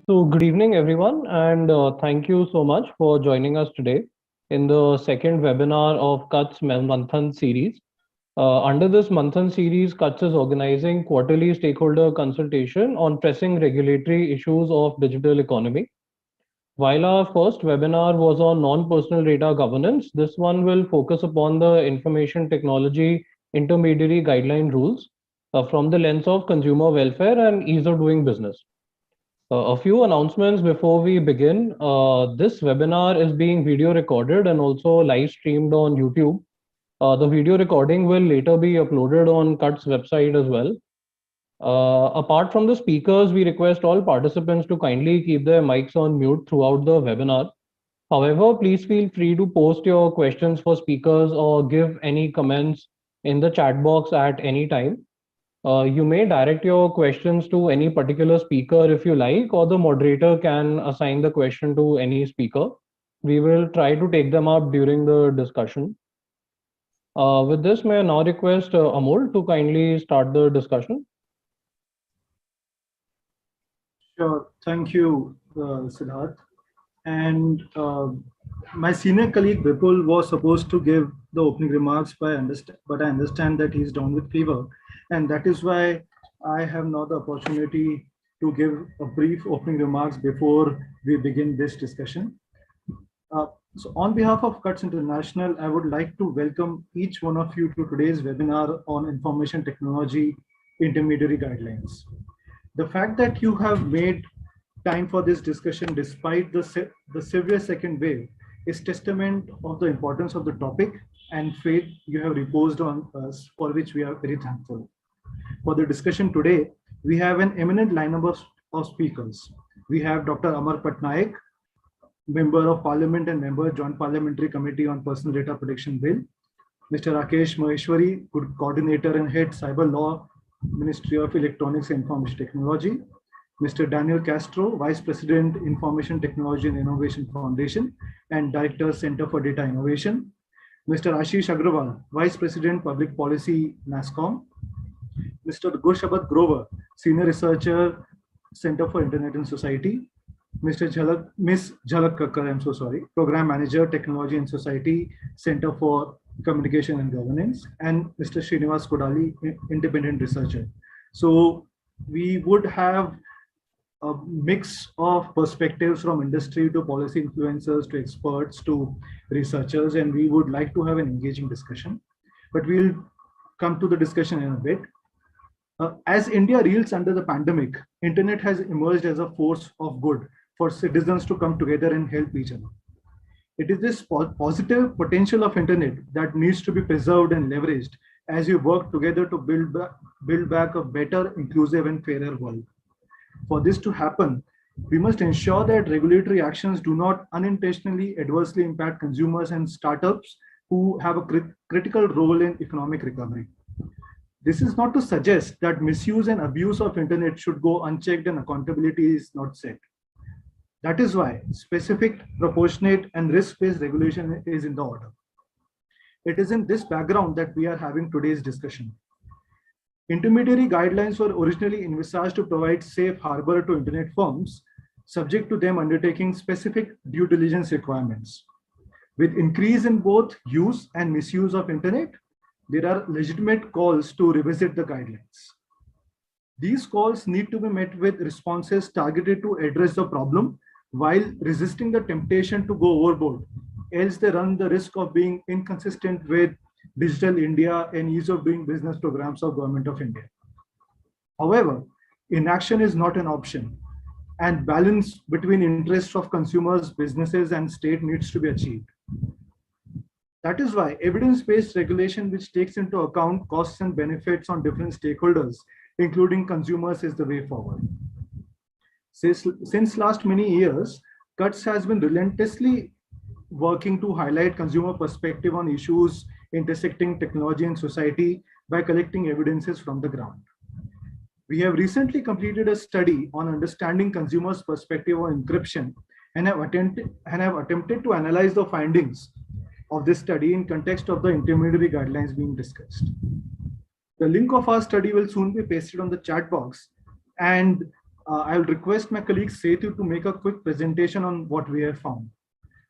So, good evening, everyone, and thank you so much for joining us today in the second webinar of Kut's Manthan series. Under this Manthan series, Kut's is organizing quarterly stakeholder consultation on pressing regulatory issues of digital economy. While our first webinar was on non-personal data governance, this one will focus upon the information technology intermediary guideline rules from the lens of consumer welfare and ease of doing business. A few announcements before we begin. This webinar is being video recorded and also live streamed on YouTube. The video recording will later be uploaded on CUT's website as well. Apart from the speakers, we request all participants to kindly keep their mics on mute throughout the webinar. However, please feel free to post your questions for speakers or give any comments in the chat box at any time. You may direct your questions to any particular speaker if you like, or the moderator can assign the question to any speaker. We will try to take them up during the discussion. With this, may I now request Amol to kindly start the discussion? Sure. Thank you, Siddharth. And my senior colleague Vipul was supposed to give the opening remarks, but I understand that he's down with fever, and that is why I have now the opportunity to give a brief opening remarks before we begin this discussion. So on behalf of CUTS International, I would like to welcome each one of you to today's webinar on information technology intermediary guidelines. The fact that you have made time for this discussion despite the severe second wave is testament of the importance of the topic and faith you have reposed on us, for which we are very thankful. For the discussion today, we have an eminent lineup of speakers. We have Dr. Amar Patnaik, Member of Parliament and Member Joint Parliamentary Committee on Personal Data Protection Bill. Mr. Rakesh Maheshwari, Coordinator and Head Cyber Law, Ministry of Electronics and Information Technology. Mr. Daniel Castro, Vice President, Information Technology and Innovation Foundation and Director, Center for Data Innovation. Mr. Ashish Agrawal, Vice President, Public Policy, NASCOM. Mr. Gurshabad Grover, Senior Researcher, Center for Internet and Society. Ms. Jhalak Kakkar, I'm so sorry, Program Manager, Technology and Society, Center for Communication and Governance, and Mr. Srinivas Kodali, Independent Researcher. So we would have a mix of perspectives from industry to policy influencers to experts to researchers, and we would like to have an engaging discussion. But we'll come to the discussion in a bit. As India reels under the pandemic, internet has emerged as a force of good for citizens to come together and help each other. It is this positive potential of internet that needs to be preserved and leveraged as we work together to build back a better, inclusive and fairer world. For this to happen, we must ensure that regulatory actions do not unintentionally adversely impact consumers and startups who have a critical role in economic recovery. This is not to suggest that misuse and abuse of internet should go unchecked and accountability is not set. That is why specific, proportionate and risk-based regulation is in the order. It is in this background that we are having today's discussion. Intermediary guidelines were originally envisaged to provide safe harbor to internet firms, subject to them undertaking specific due diligence requirements. With increase in both use and misuse of internet, there are legitimate calls to revisit the guidelines. These calls need to be met with responses targeted to address the problem while resisting the temptation to go overboard, else they run the risk of being inconsistent with Digital India and ease of doing business programs of Government of India. However, inaction is not an option, and balance between interests of consumers, businesses, and state needs to be achieved. That is why evidence-based regulation, which takes into account costs and benefits on different stakeholders, including consumers, is the way forward. Since last many years, CUTS has been relentlessly working to highlight consumer perspective on issues intersecting technology and society by collecting evidences from the ground. We have recently completed a study on understanding consumers' perspective on encryption and have attempted to analyze the findings of this study in context of the intermediary guidelines being discussed. The link of our study will soon be pasted on the chat box, and I will request my colleague Setu to make a quick presentation on what we have found.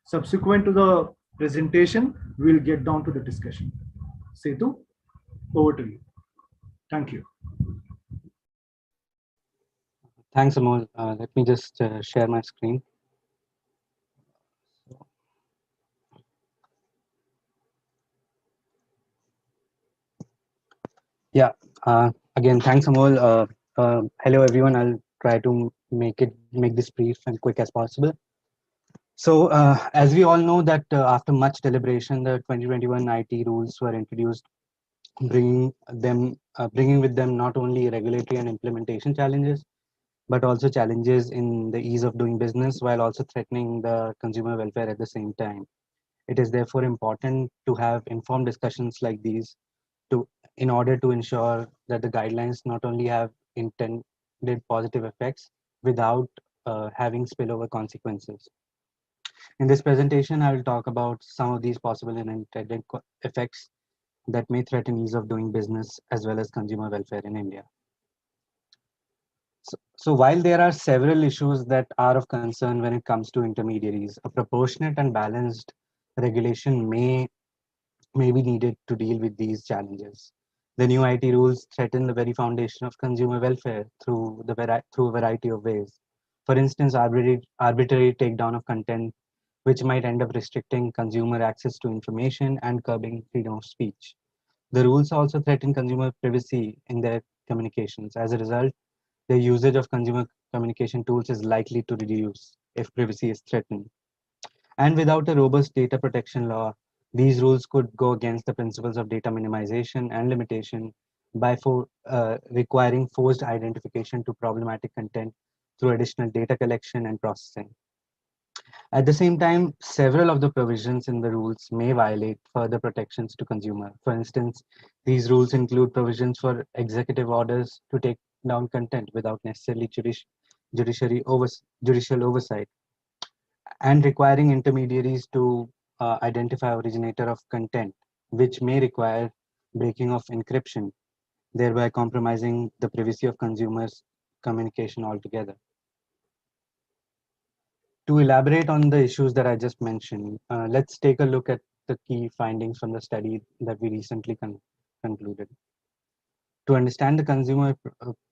Subsequent to the presentation, we'll get down to the discussion. Setu, over to you. Thank you. Thanks, Amol. Let me just share my screen. Yeah. Again, thanks, Amol. Hello, everyone. I'll try to make this brief and quick as possible. So, as we all know that after much deliberation, the 2021 IT rules were introduced, bringing with them not only regulatory and implementation challenges, but also challenges in the ease of doing business while also threatening the consumer welfare at the same time. It is therefore important to have informed discussions like these to in order to ensure that the guidelines not only have intended positive effects without having spillover consequences. In this presentation, I will talk about some of these possible and intended effects that may threaten ease of doing business as well as consumer welfare in India. So while there are several issues that are of concern when it comes to intermediaries, a proportionate and balanced regulation may be needed to deal with these challenges. The new IT rules threaten the very foundation of consumer welfare through a variety of ways. For instance, arbitrary takedown of content, which might end up restricting consumer access to information and curbing freedom of speech. The rules also threaten consumer privacy in their communications. As a result, the usage of consumer communication tools is likely to reduce if privacy is threatened. And without a robust data protection law, these rules could go against the principles of data minimization and limitation by requiring forced identification to problematic content through additional data collection and processing. At the same time, several of the provisions in the rules may violate further protections to consumer. For instance, these rules include provisions for executive orders to take down content without necessarily judicial oversight, and requiring intermediaries to identify originator of content, which may require breaking of encryption, thereby compromising the privacy of consumers' communication altogether. To elaborate on the issues that I just mentioned, let's take a look at the key findings from the study that we recently concluded. To understand the consumer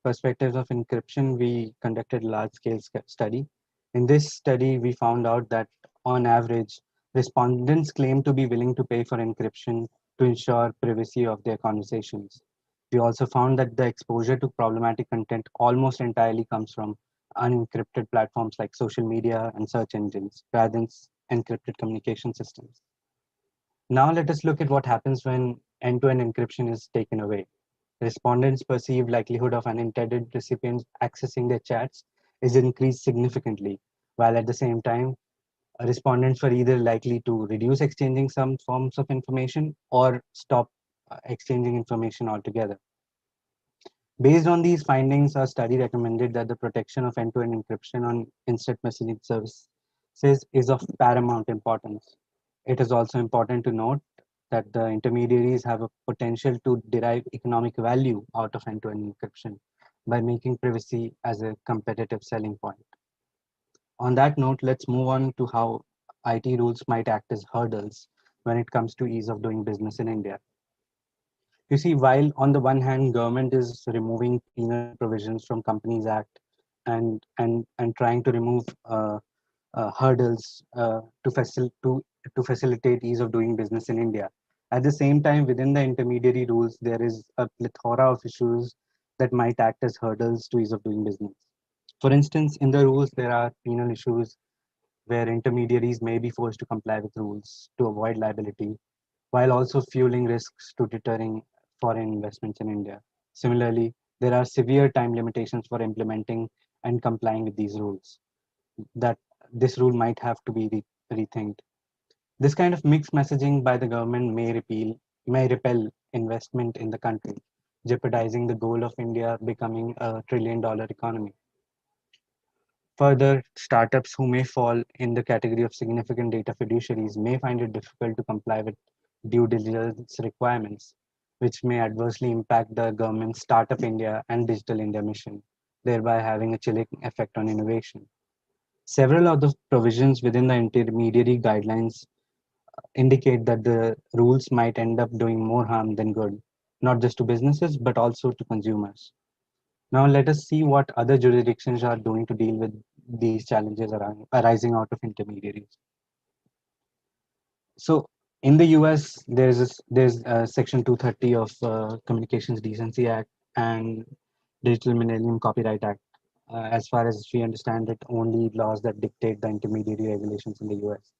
perspectives of encryption, we conducted a large-scale study. In this study, we found out that on average, respondents claim to be willing to pay for encryption to ensure privacy of their conversations. We also found that the exposure to problematic content almost entirely comes from unencrypted platforms like social media and search engines, rather than encrypted communication systems. Now let us look at what happens when end-to-end encryption is taken away. Respondents' perceived likelihood of unintended recipients accessing their chats is increased significantly, while at the same time, respondents were either likely to reduce exchanging some forms of information or stop exchanging information altogether. Based on these findings, our study recommended that the protection of end-to-end encryption on instant messaging services is of paramount importance. It is also important to note that the intermediaries have a potential to derive economic value out of end-to-end encryption by making privacy as a competitive selling point. On that note, let's move on to how IT rules might act as hurdles when it comes to ease of doing business in India. You see, while on the one hand, government is removing penal provisions from Companies Act and trying to remove hurdles to facilitate ease of doing business in India. At the same time, within the intermediary rules, there is a plethora of issues that might act as hurdles to ease of doing business. For instance, in the rules, there are penal issues where intermediaries may be forced to comply with rules to avoid liability, while also fueling risks to deterring foreign investments in India. Similarly, there are severe time limitations for implementing and complying with these rules. That this rule might have to be rethinked. This kind of mixed messaging by the government may repel investment in the country, jeopardizing the goal of India becoming a trillion-dollar economy. Further, startups who may fall in the category of significant data fiduciaries may find it difficult to comply with due diligence requirements, which may adversely impact the government's Startup India and Digital India mission. thereby having a chilling effect on innovation. Several of the provisions within the intermediary guidelines indicate that the rules might end up doing more harm than good, not just to businesses, but also to consumers. Now, let us see what other jurisdictions are doing to deal with these challenges arising out of intermediaries. So, in the US, there's Section 230 of Communications Decency Act and Digital Millennium Copyright Act. As far as we understand it, only laws that dictate the intermediary regulations in the US.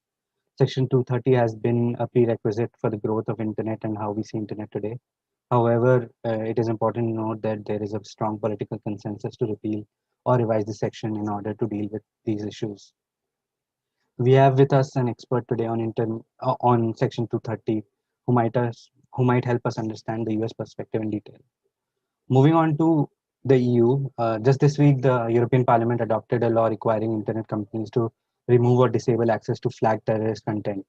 Section 230 has been a prerequisite for the growth of internet and how we see internet today. However, it is important to note that there is a strong political consensus to repeal or revise the section in order to deal with these issues. We have with us an expert today on Section 230 who might help us understand the US perspective in detail. Moving on to the EU, just this week, the European Parliament adopted a law requiring internet companies to remove or disable access to flagged terrorist content.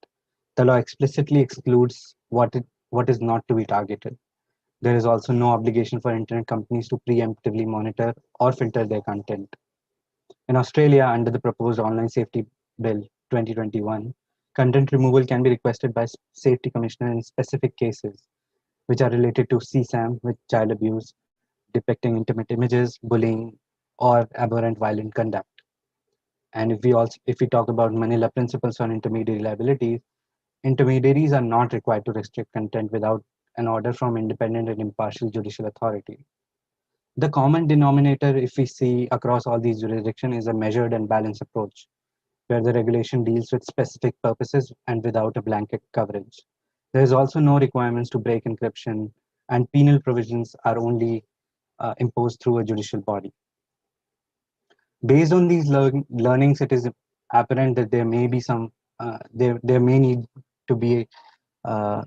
The law explicitly excludes what is not to be targeted. There is also no obligation for internet companies to preemptively monitor or filter their content. In Australia, under the proposed Online Safety Bill 2021, content removal can be requested by Safety Commissioner in specific cases, which are related to CSAM with child abuse, depicting intimate images, bullying, or aberrant violent conduct. And if we talk about Manila principles on intermediary liability, intermediaries are not required to restrict content without an order from independent and impartial judicial authority. The common denominator, if we see across all these jurisdictions, is a measured and balanced approach, where the regulation deals with specific purposes and without a blanket coverage. There is also no requirements to break encryption, and penal provisions are only imposed through a judicial body. Based on these learnings, it is apparent that there may be there may need to be uh,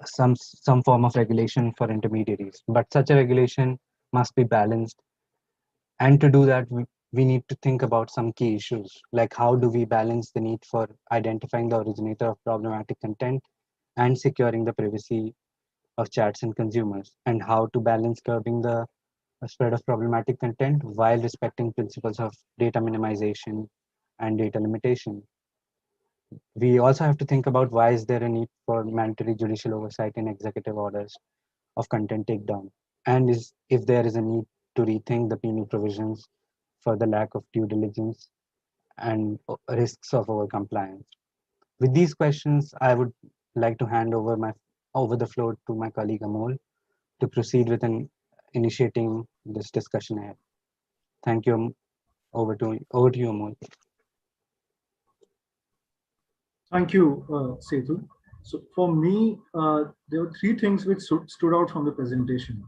some form of regulation for intermediaries, but such a regulation must be balanced. And to do that, we need to think about some key issues, like how do we balance the need for identifying the originator of problematic content and securing the privacy of chats and consumers, and how to balance curbing the spread of problematic content while respecting principles of data minimization and data limitation. We also have to think about why is there a need for mandatory judicial oversight in executive orders of content takedown, and if there is a need to rethink the penal provisions for the lack of due diligence and risks of overcompliance. With these questions, I would like to hand over the floor to my colleague Amol to proceed with initiating this discussion ahead. Thank you. Over to you, Amol. Thank you, Setu. So for me, there were three things which stood out from the presentation.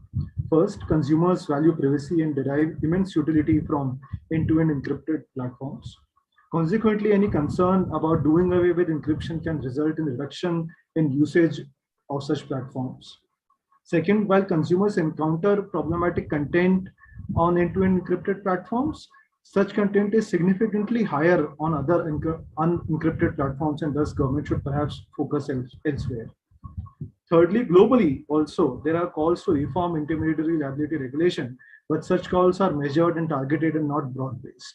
First, consumers value privacy and derive immense utility from end-to-end encrypted platforms. Consequently, any concern about doing away with encryption can result in reduction in usage of such platforms. Second, while consumers encounter problematic content on end-to-end encrypted platforms, such content is significantly higher on other unencrypted platforms, and thus government should perhaps focus elsewhere. Thirdly, globally also, there are calls to reform intermediary liability regulation, but such calls are measured and targeted and not broad-based.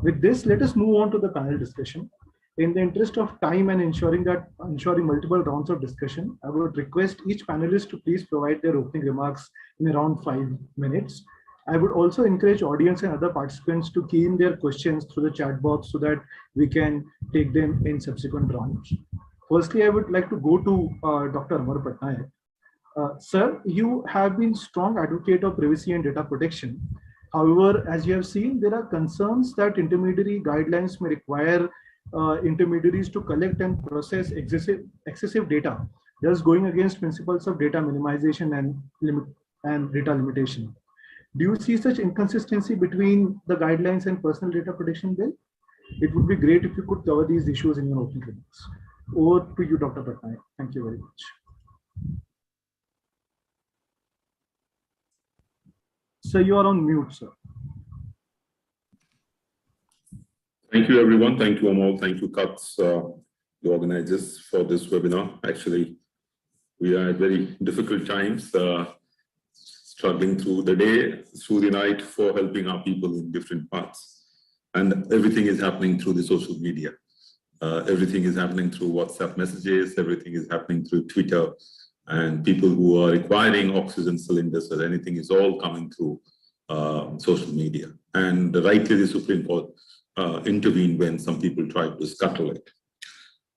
With this, let us move on to the panel discussion. In the interest of time and ensuring multiple rounds of discussion, I would request each panelist to please provide their opening remarks in around 5 minutes. I would also encourage audience and other participants to key in their questions through the chat box so that we can take them in subsequent rounds. Firstly, I would like to go to Dr. Amar Patnaik. Sir, you have been strong advocate of privacy and data protection. However, as you have seen, there are concerns that intermediary guidelines may require intermediaries to collect and process excessive data, thus going against principles of data minimization and data limitation. Do you see such inconsistency between the guidelines and personal data protection bill? It would be great if you could cover these issues in your opening remarks. Over to you, Dr. Patnaik. Thank you very much. Sir, you are on mute, sir. Thank you, everyone. Thank you, Amol. Thank you, CUTS, the organizers, for this webinar. Actually, we are at very difficult times, struggling through the day, through the night for helping our people in different parts. And everything is happening through the social media. Everything is happening through WhatsApp messages, everything is happening through Twitter, and people who are requiring oxygen cylinders or anything is all coming through social media. And rightly, the Supreme Court intervened when some people tried to scuttle it.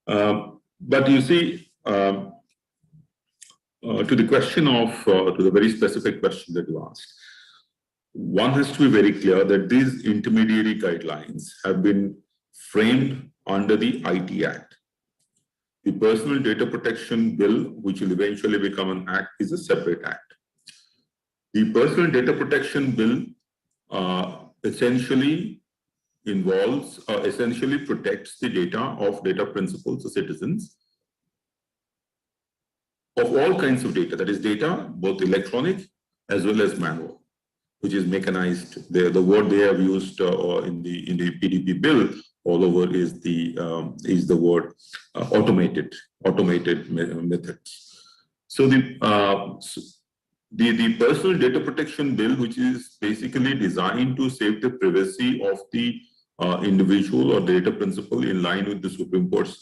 But you see, to the question of, to the very specific question that you asked, one has to be very clear that these intermediary guidelines have been framed under the IT Act. The Personal Data Protection Bill, which will eventually become an act, is a separate act. The Personal Data Protection Bill essentially involves, essentially protects the data of data principals or citizens of all kinds of data, that is data, both electronic as well as manual, which is mechanized. The word they have used in the PDP bill all over is the word automated methods. So the Personal Data Protection Bill, which is basically designed to save the privacy of the individual or data principal in line with the Supreme Court's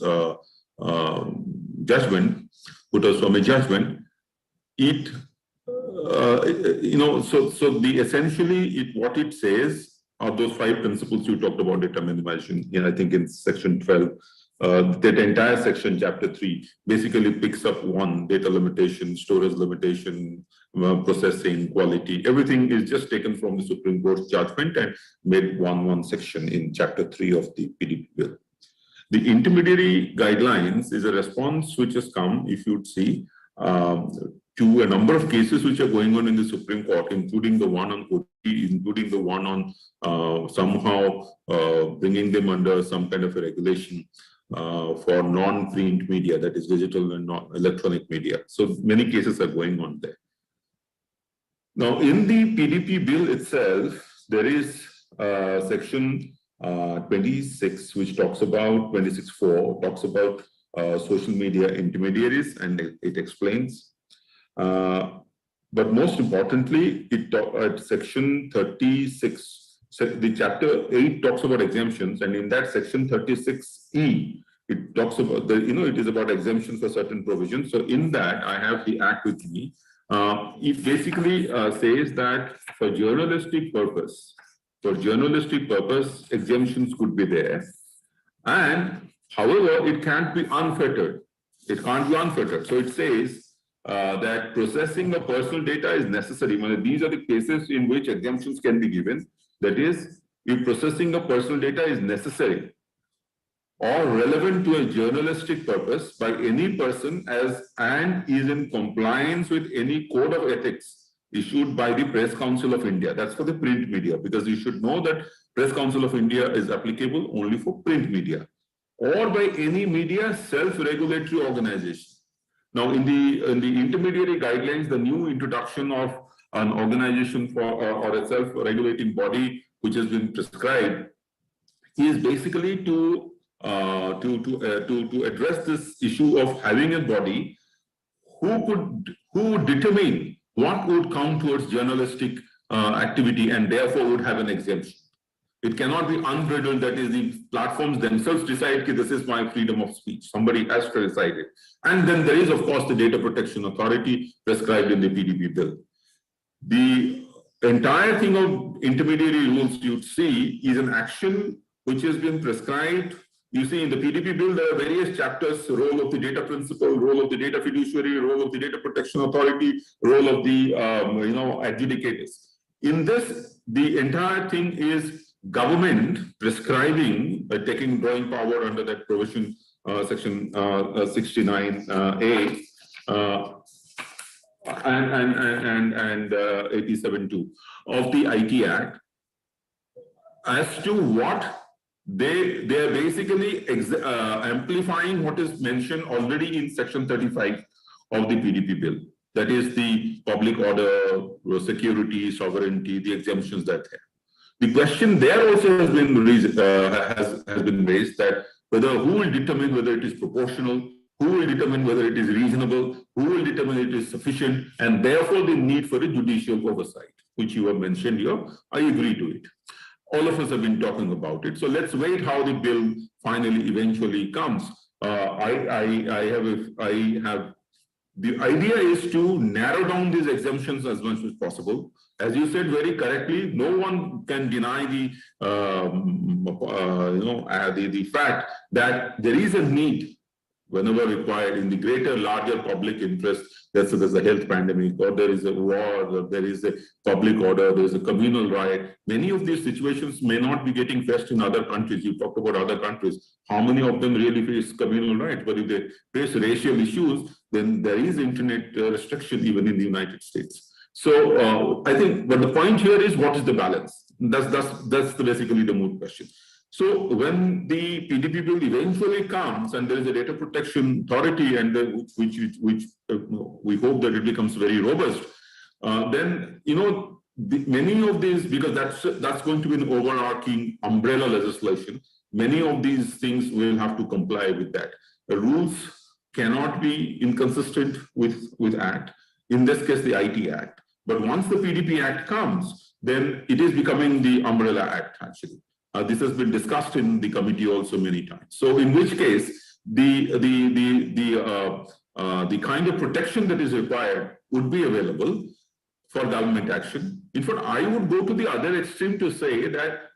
judgment, Kutaswamy judgment, it essentially what it says are those 5 principles you talked about, data minimization. I think in section 12, that entire section, chapter 3, basically picks up one: data limitation, storage limitation, processing, quality. Everything is just taken from the Supreme Court's judgment and made one section in chapter 3 of the PDP bill. The intermediary guidelines is a response which has come, if you'd see, to a number of cases which are going on in the Supreme Court, including the one on OT, including the one on somehow bringing them under some kind of a regulation for non-print media, that is digital and non-electronic media. So many cases are going on there. Now, in the PDP bill itself, there is section 26, which talks about 26.4, talks about social media intermediaries, and it explains. But most importantly, at section 36, the chapter 8 talks about exemptions, and in that section 36E, it talks about it is about exemptions for certain provisions. So in that, I have the act with me. It basically says that for journalistic purpose, exemptions could be there. And however, it can't be unfettered. It can't be unfettered. So it says that processing of personal data is necessary. These are the cases in which exemptions can be given. That is, if processing of personal data is necessary or relevant to a journalistic purpose by any person and is in compliance with any code of ethics issued by the Press Council of India. That's for the print media, because you should know that Press Council of India is applicable only for print media, or by any media self-regulatory organization. Now, in the intermediary guidelines, the new introduction of an organization for or a self-regulating body which has been prescribed is basically to address this issue of having a body who would determine what would count towards journalistic activity and therefore would have an exemption. It cannot be unbridled, that is, the platforms themselves decide that this is my freedom of speech. Somebody has to decide it. And then there is, of course, the Data Protection Authority prescribed in the PDP bill. The entire thing of intermediary rules you'd see is an action which has been prescribed. You see, in the PDP bill, there are various chapters: role of the data principal, role of the data fiduciary, role of the Data Protection Authority, role of the adjudicators. In this, the entire thing is government prescribing, drawing power under that provision, section 69A and 87.2 of the IT Act, as to what they are basically amplifying what is mentioned already in section 35 of the PDP bill. That is the public order, security, sovereignty, the exemptions that have. The question there also has been raised, that who will determine whether it is proportional, Who will determine whether it is reasonable? Who will determine it is sufficient? And therefore, the need for a judicial oversight, which you have mentioned here. I agree to it. All of us have been talking about it. So let's wait how the bill finally eventually comes. The idea is to narrow down these exemptions as much as possible. As you said very correctly, no one can deny the fact that there is a need, whenever required, in the greater, larger public interest. There's a health pandemic, or there is a war, or there is a public order, there is a communal riot. Many of these situations may not be getting faced in other countries. You talked about other countries. How many of them really face communal rights? But if they face racial issues, then there is internet restriction even in the United States. So I think, but the point here is, what is the balance? That's basically the moot question. So when the PDP bill eventually comes and there is a data protection authority, and which we hope that it becomes very robust, then many of these, because that's going to be an overarching umbrella legislation, many of these things will have to comply with that. The rules cannot be inconsistent with Act. In this case, the IT Act. But once the PDP Act comes, then it is becoming the umbrella act, actually. This has been discussed in the committee also many times. So in which case, the kind of protection that is required would be available for government action. In fact, I would go to the other extreme to say that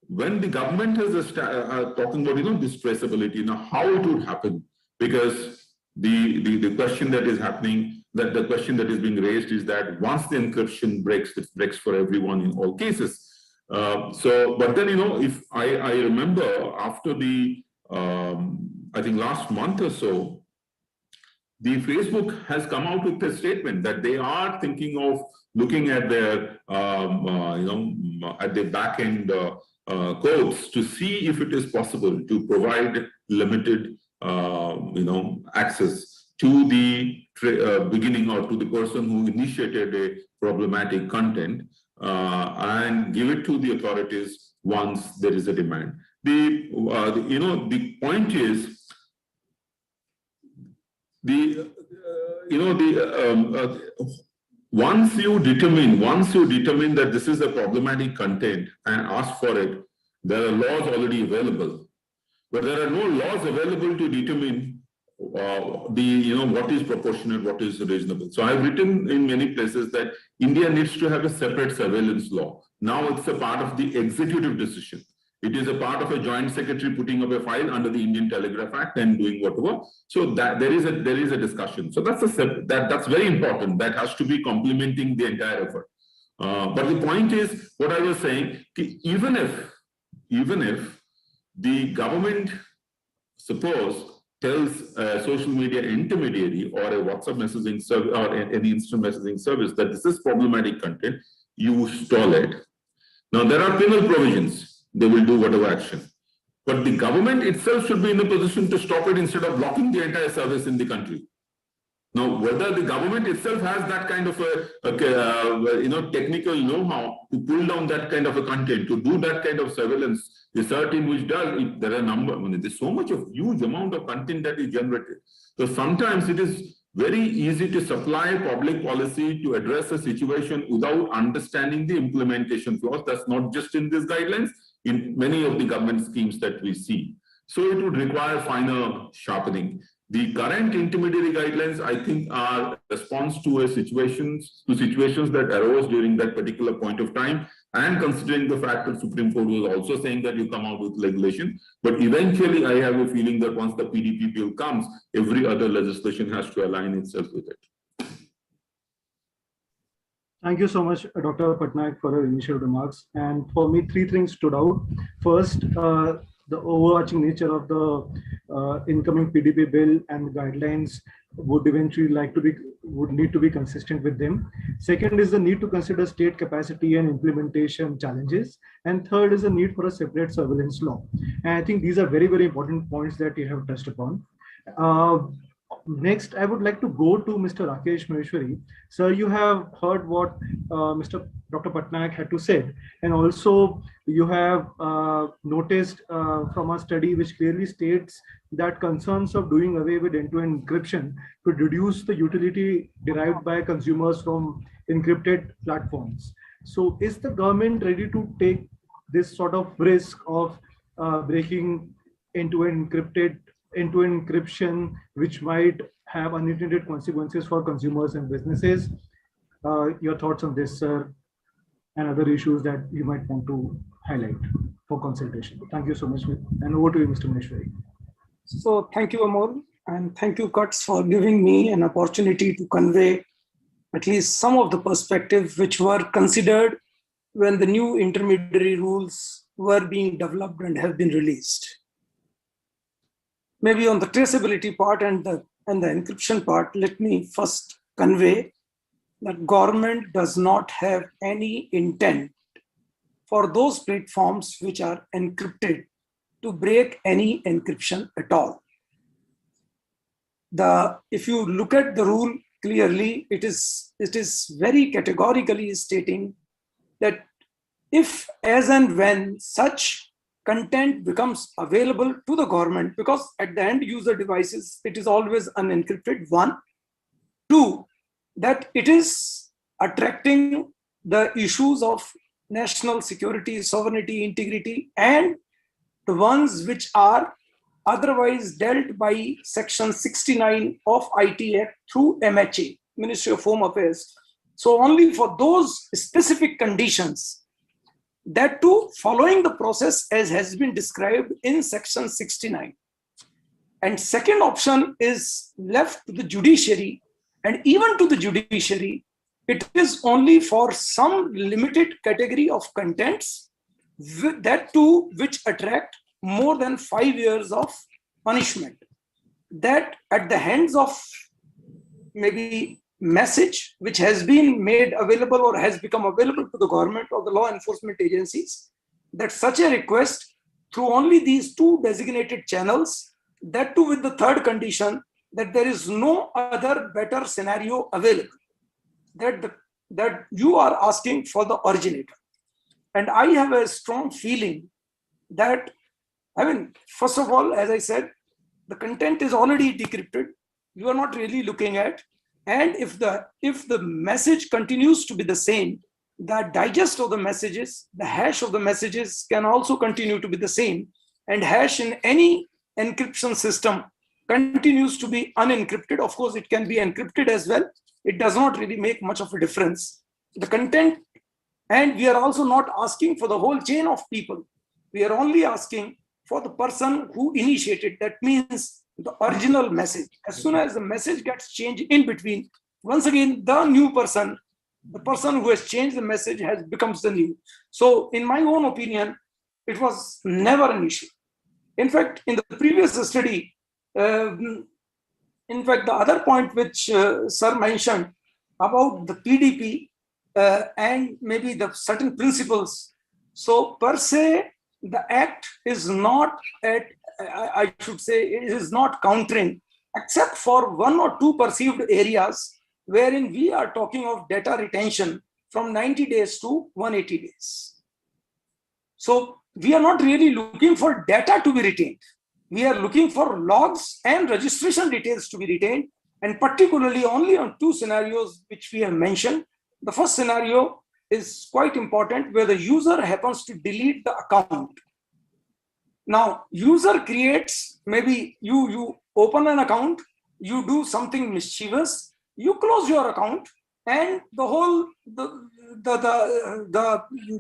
when the government has talking about this traceability, how it would happen, because the question that is happening, that the question that is being raised is that once the encryption breaks, it breaks for everyone in all cases. But then, if I remember after the, I think last month or so, the Facebook has come out with a statement that they are thinking of looking at their, at the back end codes to see if it is possible to provide limited, access to the beginning, or to the person who initiated a problematic content, and give it to the authorities once there is a demand. The point is, once you determine that this is a problematic content and ask for it, there are laws already available, but there are no laws available to determine what is proportionate, what is reasonable. So I've written in many places that India needs to have a separate surveillance law. Now it's a part of the executive decision. It is a part of a joint secretary putting up a file under the Indian Telegraph Act and doing whatever. So that there is a discussion. So that's very important. That has to be complementing the entire effort. But the point is, what I was saying, even if the government, suppose, tells a social media intermediary or a WhatsApp messaging service or any instant messaging service that this is problematic content, you stall it. Now, there are penal provisions. They will do whatever action. But the government itself should be in a position to stop it instead of blocking the entire service in the country. Now, whether the government itself has that kind of a technical know-how to pull down that kind of a content, to do that kind of surveillance, the certain which does, there are there's so much of huge amount of content that is generated. So sometimes it is very easy to supply public policy to address a situation without understanding the implementation flaws. That's not just in these guidelines, in many of the government schemes that we see. So it would require finer sharpening. The current intermediary guidelines, I think, are a response to situations that arose during that particular point of time, and considering the fact that Supreme Court was also saying that you come out with regulation. But eventually, I have a feeling that once the PDP bill comes, every other legislation has to align itself with it. Thank you so much, Dr. Patnaik, for your initial remarks. And for me, three things stood out. First, the overarching nature of the incoming PDP bill and the guidelines would eventually would need to be consistent with them. Second is the need to consider state capacity and implementation challenges. And third is the need for a separate surveillance law. And I think these are very, very important points that you have touched upon. Next, I would like to go to Mr. Rakesh Maheshwari. Sir, you have heard what Mr. Dr. Patnaik had to say, and also you have noticed from a study which clearly states that concerns of doing away with end-to-end encryption to reduce the utility derived by consumers from encrypted platforms. So, is the government ready to take this sort of risk of breaking end-to-end encryption, which might have unintended consequences for consumers and businesses? Your thoughts on this, sir, and other issues that you might want to highlight for consultation. Thank you so much, and over to you, Mr. Maheshwari. So thank you, Amol, and thank you, Kutz, for giving me an opportunity to convey at least some of the perspectives which were considered when the new intermediary rules were being developed and have been released. Maybe on the traceability part and the encryption part, let me first convey that government does not have any intent for those platforms which are encrypted to break any encryption at all. If you look at the rule clearly, it is very categorically stating that if, as and when such content becomes available to the government, because at the end user devices, it is always unencrypted, 1. 2, that it is attracting the issues of national security, sovereignty, integrity, and the ones which are otherwise dealt by Section 69 of IT Act through MHA, Ministry of Home Affairs. So only for those specific conditions, that too following the process as has been described in Section 69. And second option is left to the judiciary, and even to the judiciary, it is only for some limited category of contents, that too which attract more than 5 years of punishment. That at the hands of maybe message which has been made available or has become available to the government or the law enforcement agencies, that such a request through only these 2 designated channels, that too with the third condition that there is no other better scenario available, that you are asking for the originator. And I have a strong feeling that, first of all, as I said, the content is already decrypted. You are not really looking at, and if the message continues to be the same, the digest of the messages, the hash of the messages can also continue to be the same, and hash in any encryption system continues to be unencrypted. Of course, it can be encrypted as well. It does not really make much of a difference. The content, and we are also not asking for the whole chain of people. We are only asking for the person who initiated. That means the original message. As soon as the message gets changed in between, once again, the new person, the person who has changed the message becomes the new. So in my own opinion, it was never an issue. In fact, in the previous study, in fact, the other point which Sir mentioned about the PDP and maybe the certain principles. So per se, the act is not I should say, it is not countering, except for 1 or 2 perceived areas wherein we are talking of data retention from 90 days to 180 days. So we are not really looking for data to be retained. We are looking for logs and registration details to be retained, and particularly only on 2 scenarios which we have mentioned. The first scenario is quite important, where the user happens to delete the account. Now, user creates, maybe you open an account, you do something mischievous, you close your account, and the whole the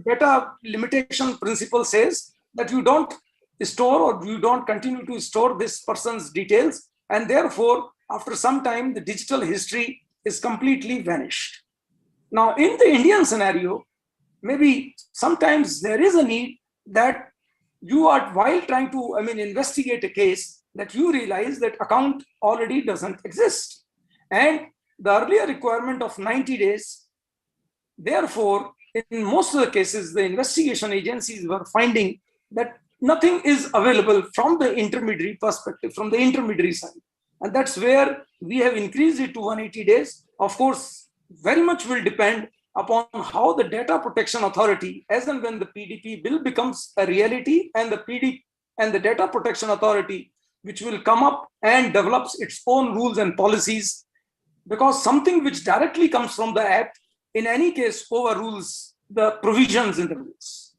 data limitation principle says that you don't store or you don't continue to store this person's details, and therefore after some time the digital history is completely vanished. Now in the Indian scenario, maybe sometimes there is a need that you are, while trying to investigate a case, that you realize that account already doesn't exist, and the earlier requirement of 90 days, therefore in most of the cases the investigation agencies were finding that nothing is available from the intermediary perspective, from the intermediary side. And that's where we have increased it to 180 days. Of course, very much will depend upon how the Data Protection Authority, as and when the PDP bill becomes a reality, and the Data Protection Authority, which will come up and develops its own rules and policies, because something which directly comes from the Act, in any case, overrules the provisions in the rules.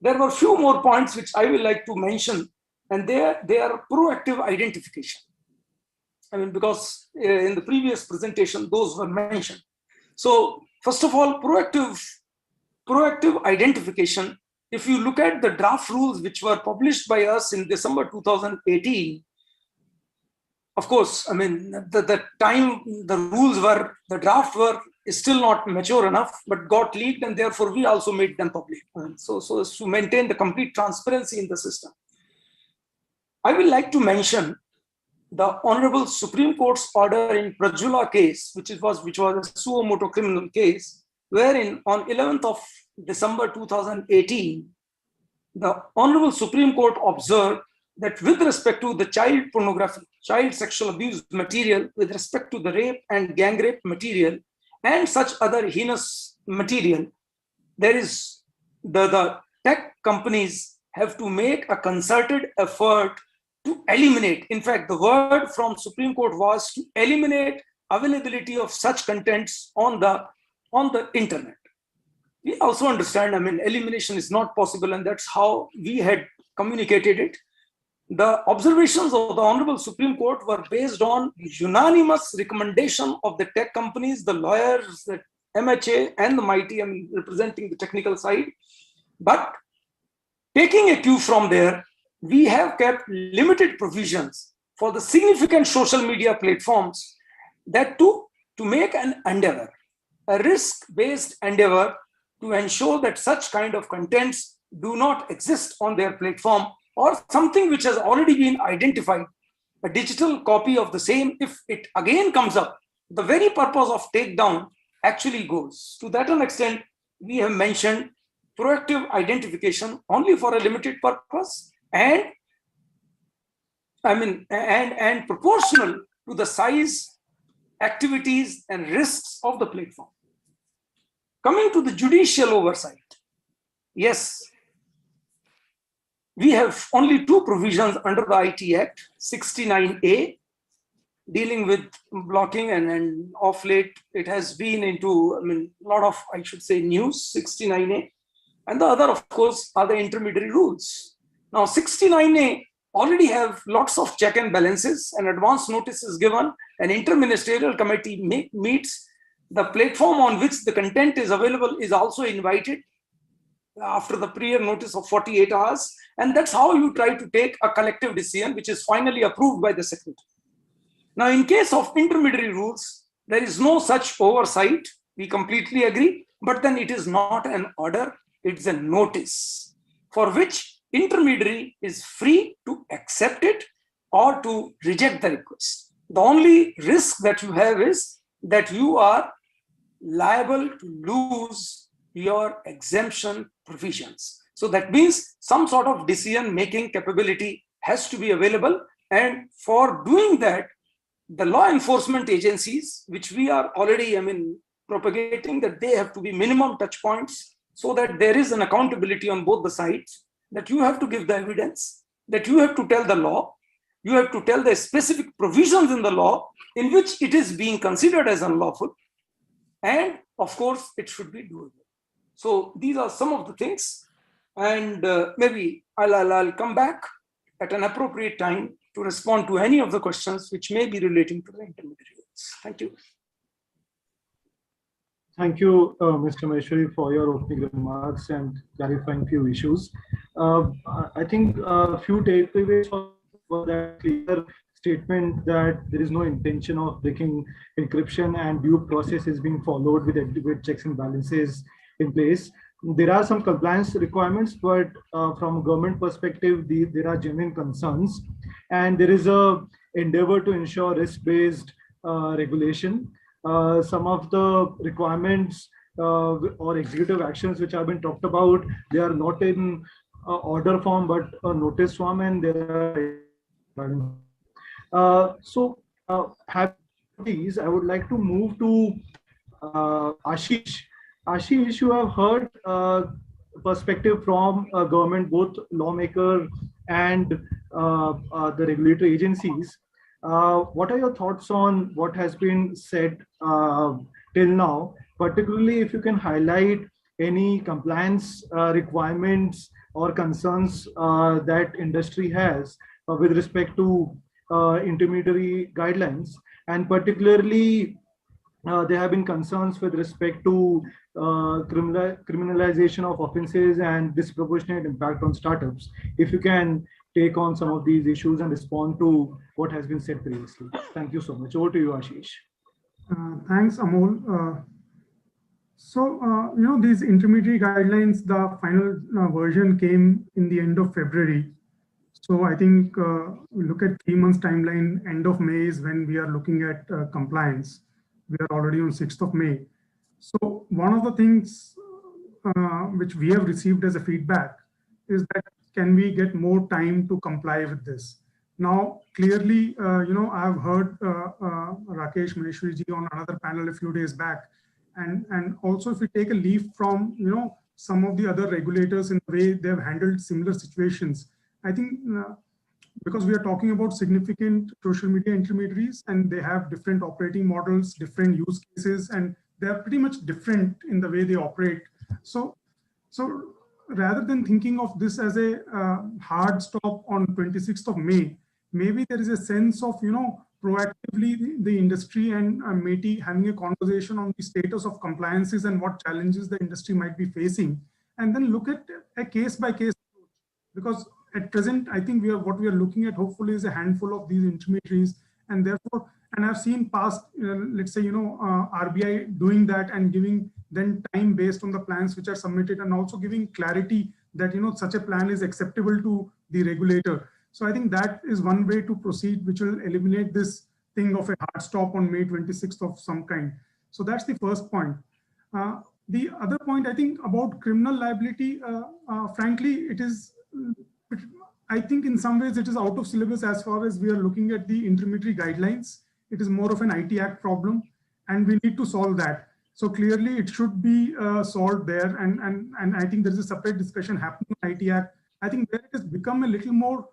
There were a few more points which I will like to mention, and they are proactive identification. I mean, because in the previous presentation, those were mentioned. So first of all, proactive identification. If you look at the draft rules which were published by us in December 2018, of course, I mean, the time the rules were, the draft were still not mature enough, but got leaked, and therefore we also made them public. So as to maintain the complete transparency in the system. I will like to mention the Honorable Supreme Court's order in Prajula case, which was a suo motu criminal case, wherein on 11th of December 2018, the Honorable Supreme Court observed that with respect to the child pornography, child sexual abuse material, with respect to the rape and gang rape material, and such other heinous material, there is the tech companies have to make a concerted effort to eliminate. In fact, the word from Supreme Court was to eliminate availability of such contents on the internet. We also understand, I mean, elimination is not possible, and that's how we had communicated it. The observations of the Honorable Supreme Court were based on unanimous recommendation of the tech companies, the lawyers, the MHA, and the MIT, I mean, representing the technical side. But taking a cue from there, we have kept limited provisions for the significant social media platforms that to make an endeavor, a risk-based endeavor to ensure that such kind of contents do not exist on their platform, or something which has already been identified, a digital copy of the same, if it again comes up, the very purpose of takedown actually goes. To that extent, we have mentioned proactive identification only for a limited purpose, and I mean, and proportional to the size, activities, and risks of the platform. Coming to the judicial oversight, yes, we have only two provisions under the IT Act, 69A, dealing with blocking, and of late it has been into, I mean, a lot of, I should say, news, 69A. And the other, of course, are the intermediary rules. Now, 69A already have lots of check and balances, and advance notice is given, an interministerial committee meets, the platform on which the content is available is also invited after the prior notice of 48 hours. And that's how you try to take a collective decision, which is finally approved by the secretary. Now, in case of intermediary rules, there is no such oversight. We completely agree, but then it is not an order, it's a notice for which intermediary is free to accept it or to reject the request. The only risk that you have is that you are liable to lose your exemption provisions. So that means some sort of decision-making capability has to be available. And for doing that, the law enforcement agencies, which we are already, I mean, propagating, that they have to be minimum touch points, so that there is an accountability on both the sides, that you have to give the evidence, that you have to tell the law, you have to tell the specific provisions in the law in which it is being considered as unlawful, and of course, it should be doable. So these are some of the things, and maybe I'll come back at an appropriate time to respond to any of the questions which may be relating to the intermediaries. Thank you. Thank you, Mr. Maheshwari, for your opening remarks and clarifying few issues. I think a few takeaways for that clear statement that there is no intention of breaking encryption and due process is being followed with adequate checks and balances in place. There are some compliance requirements, but from a government perspective, there are genuine concerns, and there is a endeavor to ensure risk-based regulation. Some of the requirements or executive actions which have been talked about, they are not in order form but a notice form, and there are so having these, I would like to move to Ashish. Ashish, you have heard perspective from government, both lawmaker and the regulatory agencies. What are your thoughts on what has been said till now? Particularly, if you can highlight any compliance requirements or concerns that industry has with respect to intermediary guidelines, and particularly there have been concerns with respect to criminalization of offenses and disproportionate impact on startups. If you can take on some of these issues and respond to what has been said previously. Thank you so much. Over to you, Ashish. Thanks, Amol. These intermediary guidelines, the final version came in the end of February. So I think we look at 3 months timeline, end of May is when we are looking at compliance. We are already on 6th of May. So one of the things which we have received as a feedback is that can we get more time to comply with this? Now, clearly, I've heard Rakesh Maheshwari on another panel a few days back. And also if we take a leaf from, some of the other regulators in the way they've handled similar situations, I think because we are talking about significant social media intermediaries and they have different operating models, different use cases, and they are pretty much different in the way they operate. So rather than thinking of this as a hard stop on 26th of May, maybe there is a sense of, proactively the industry and MeitY having a conversation on the status of compliances and what challenges the industry might be facing, and then look at a case by case approach. Because at present, I think what we are looking at hopefully is a handful of these intermediaries, and therefore, and I've seen past, let's say, RBI doing that and giving then time based on the plans which are submitted, and also giving clarity that such a plan is acceptable to the regulator. So I think that is one way to proceed, which will eliminate this thing of a hard stop on May 26th of some kind. So that's the first point. The other point, I think, about criminal liability, frankly, I think in some ways it is out of syllabus as far as we are looking at the intermediary guidelines. It is more of an IT Act problem, and we need to solve that. So clearly it should be solved there. And I think there is a separate discussion happening on IT Act. I think where it has become a little more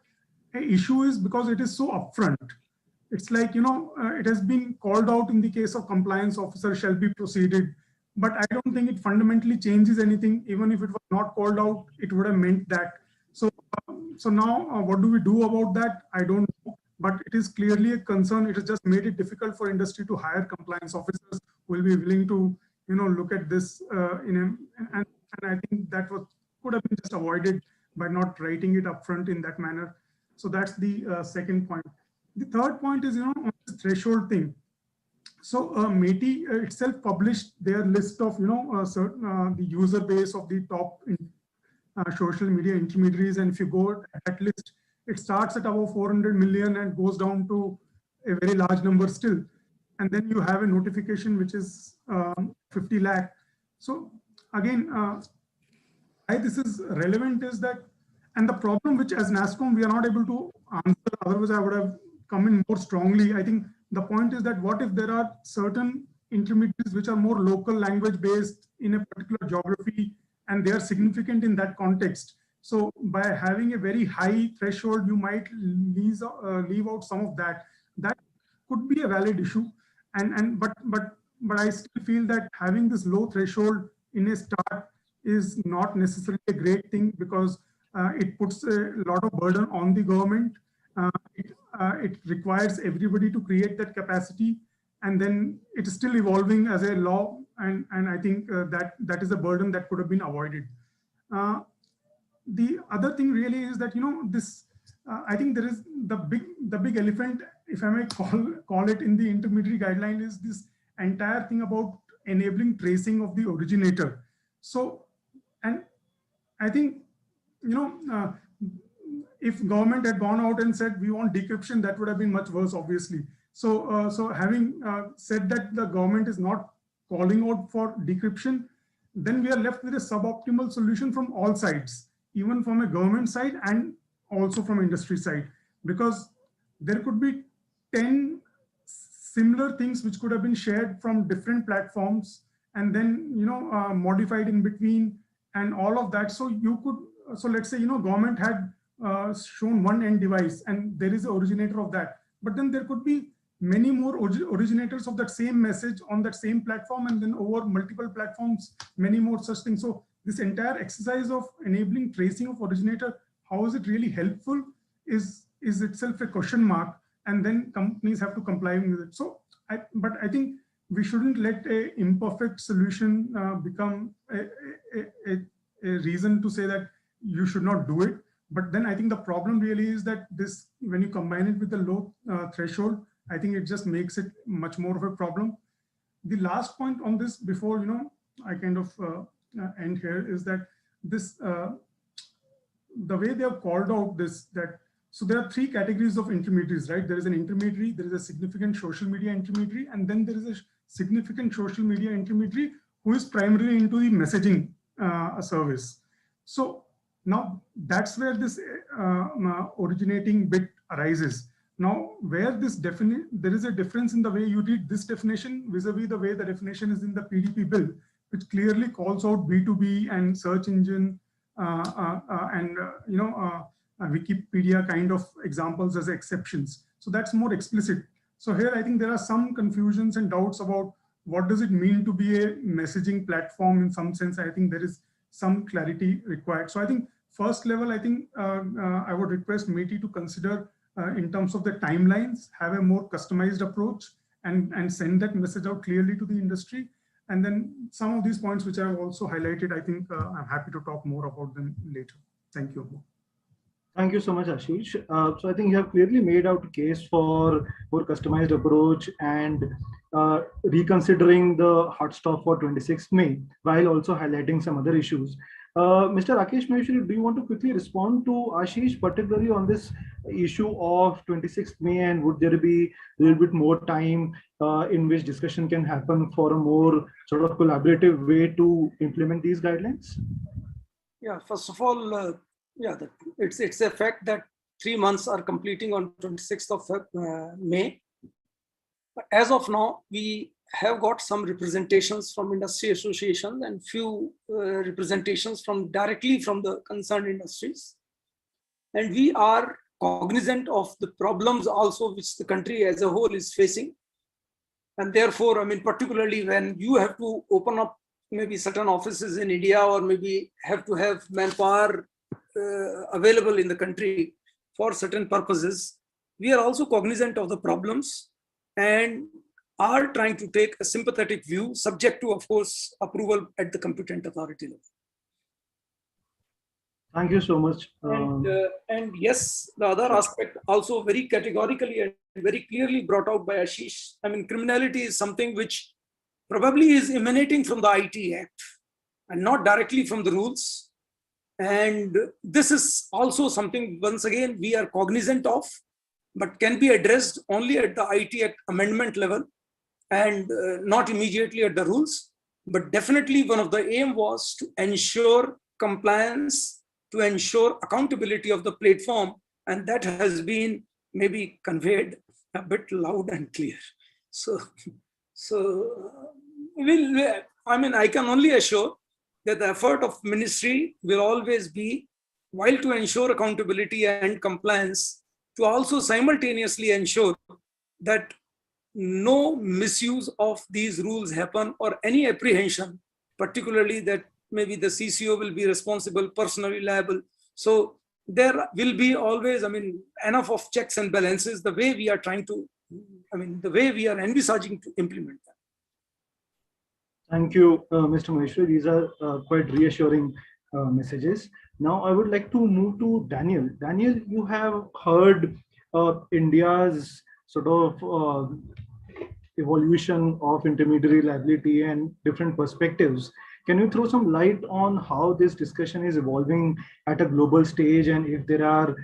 issue is because it is so upfront. It's like, it has been called out in the case of compliance officer shall be proceeded, but I don't think it fundamentally changes anything. Even if it was not called out, it would have meant that. So now what do we do about that? I don't know, but it is clearly a concern. It has just made it difficult for industry to hire compliance officers who will be willing to, look at this and I think that could have been just avoided by not writing it upfront in that manner. So that's the second point. The third point is, on this threshold thing. So MeitY itself published their list of, the user base of the top social media intermediaries. And if you go at that list, it starts at about 400 million and goes down to a very large number still. And then you have a notification which is 50 lakh. So again, why this is relevant is that, and the problem which as NASSCOM we are not able to answer, otherwise I would have come in more strongly. I think the point is that what if there are certain intermediaries which are more local language based in a particular geography and they are significant in that context. So by having a very high threshold, you might leave out some of that. That could be a valid issue. But I still feel that having this low threshold in a start is not necessarily a great thing, because it puts a lot of burden on the government. It requires everybody to create that capacity, and then it is still evolving as a law. And I think that is a burden that could have been avoided. The other thing really is that, this, I think there is the big elephant, if I may call it, in the intermediary guideline is this entire thing about enabling tracing of the originator. So, and I think, if government had gone out and said we want decryption, that would have been much worse, obviously. So having said that the government is not calling out for decryption, then we are left with a suboptimal solution from all sides, even from a government side and also from industry side, because there could be 10 similar things which could have been shared from different platforms and then, modified in between and all of that. So you could, so let's say, government had shown one end device and there is an originator of that, but then there could be many more originators of that same message on that same platform, and then over multiple platforms, many more such things. So this entire exercise of enabling tracing of originator, how is it really helpful, is itself a question mark, and then companies have to comply with it. So, but I think we shouldn't let a imperfect solution become a reason to say that you should not do it. But then I think the problem really is that this, when you combine it with the low threshold, I think it just makes it much more of a problem. The last point on this before, I kind of end here is that this, the way they have called out this, that, so there are three categories of intermediaries, right? There is an intermediary, there is a significant social media intermediary, and then there is a significant social media intermediary who is primarily into the messaging service. So now that's where this originating bit arises. Now, where this there is a difference in the way you read this definition vis-a-vis the way the definition is in the PDP bill, which clearly calls out B2B and search engine and Wikipedia kind of examples as exceptions. So that's more explicit. So here I think there are some confusions and doubts about what does it mean to be a messaging platform in some sense. I think there is some clarity required. So I think first level, I think I would request MeitY to consider in terms of the timelines, have a more customized approach and send that message out clearly to the industry. And then some of these points which I have also highlighted, I think I'm happy to talk more about them later. Thank you. Thank you so much, Ashish. So I think you have clearly made out a case for more customized approach and reconsidering the hot stop for 26th May, while also highlighting some other issues. Mr. Rakesh Maheshwari, do you want to quickly respond to Ashish, particularly on this issue of 26th May, and would there be a little bit more time in which discussion can happen for a more sort of collaborative way to implement these guidelines? Yeah, first of all, it's a fact that 3 months are completing on 26th of May. But as of now, we have got some representations from industry associations and few representations directly from the concerned industries. And we are cognizant of the problems also which the country as a whole is facing. And therefore, I mean, particularly when you have to open up maybe certain offices in India, or maybe have to have manpower available in the country for certain purposes, we are also cognizant of the problems and are trying to take a sympathetic view, subject to, of course, approval at the competent authority level. Thank you so much. And yes, the other aspect also very categorically and very clearly brought out by Ashish. I mean, criminality is something which probably is emanating from the IT Act and not directly from the rules. And this is also something, once again, we are cognizant of, but can be addressed only at the IT Act amendment level and not immediately at the rules. But definitely one of the aim was to ensure compliance, to ensure accountability of the platform, and that has been maybe conveyed a bit loud and clear. So I can only assure that the effort of ministry will always be, while to ensure accountability and compliance, to also simultaneously ensure that no misuse of these rules happen, or any apprehension, particularly that maybe the CCO will be responsible, personally liable. So there will be always, I mean, enough of checks and balances, the way we are trying to, I mean, the way we are envisaging to implement them. Thank you, Mr. Maheshwari. These are quite reassuring messages. Now I would like to move to Daniel. Daniel, you have heard India's sort of evolution of intermediary liability and different perspectives. Can you throw some light on how this discussion is evolving at a global stage, and if there are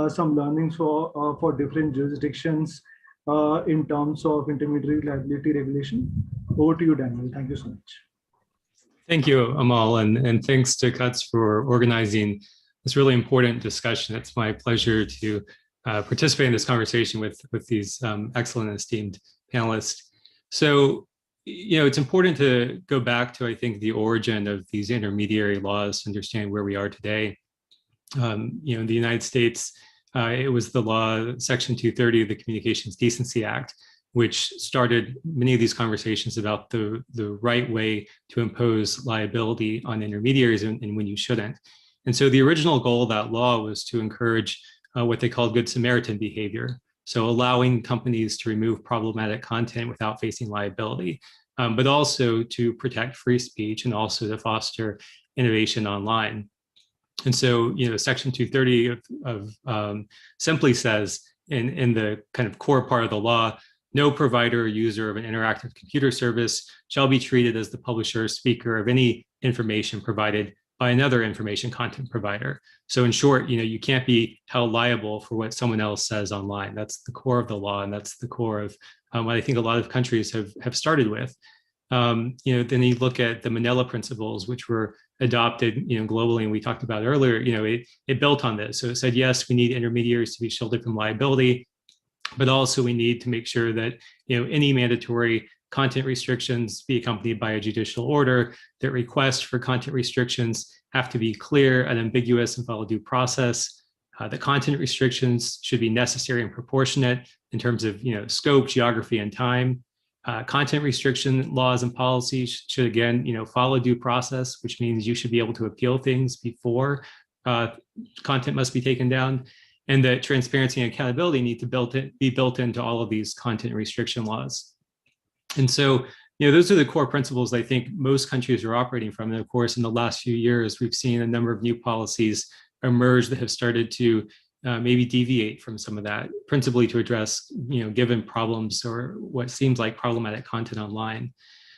some learnings for different jurisdictions in terms of intermediary liability regulation? Over to you, Daniel. Thank you so much. Thank you, Amal, and thanks to CUTS for organizing this really important discussion. It's my pleasure to participate in this conversation with these excellent esteemed panelists. So, it's important to go back to, I think, the origin of these intermediary laws to understand where we are today. In the United States, it was the law, Section 230 of the Communications Decency Act, which started many of these conversations about the right way to impose liability on intermediaries and when you shouldn't. And so the original goal of that law was to encourage what they called Good Samaritan behavior. So allowing companies to remove problematic content without facing liability, but also to protect free speech and also to foster innovation online. And so, Section 230 simply says in the kind of core part of the law, no provider or user of an interactive computer service shall be treated as the publisher or speaker of any information provided by another information content provider. So in short, you can't be held liable for what someone else says online. That's the core of the law, and that's the core of what I think a lot of countries have started with. Then you look at the Manila Principles, which were adopted, globally, and we talked about earlier. It built on this. So it said, yes, we need intermediaries to be shielded from liability, but also we need to make sure that any mandatory content restrictions be accompanied by a judicial order, that requests for content restrictions have to be clear and ambiguous and follow due process. The content restrictions should be necessary and proportionate in terms of scope, geography, and time. Content restriction laws and policies should, again, follow due process, which means you should be able to appeal things before content must be taken down, and that transparency and accountability need to be built into all of these content restriction laws. And so, those are the core principles I think most countries are operating from. And of course, in the last few years, we've seen a number of new policies emerge that have started to maybe deviate from some of that, principally to address, given problems or what seems like problematic content online.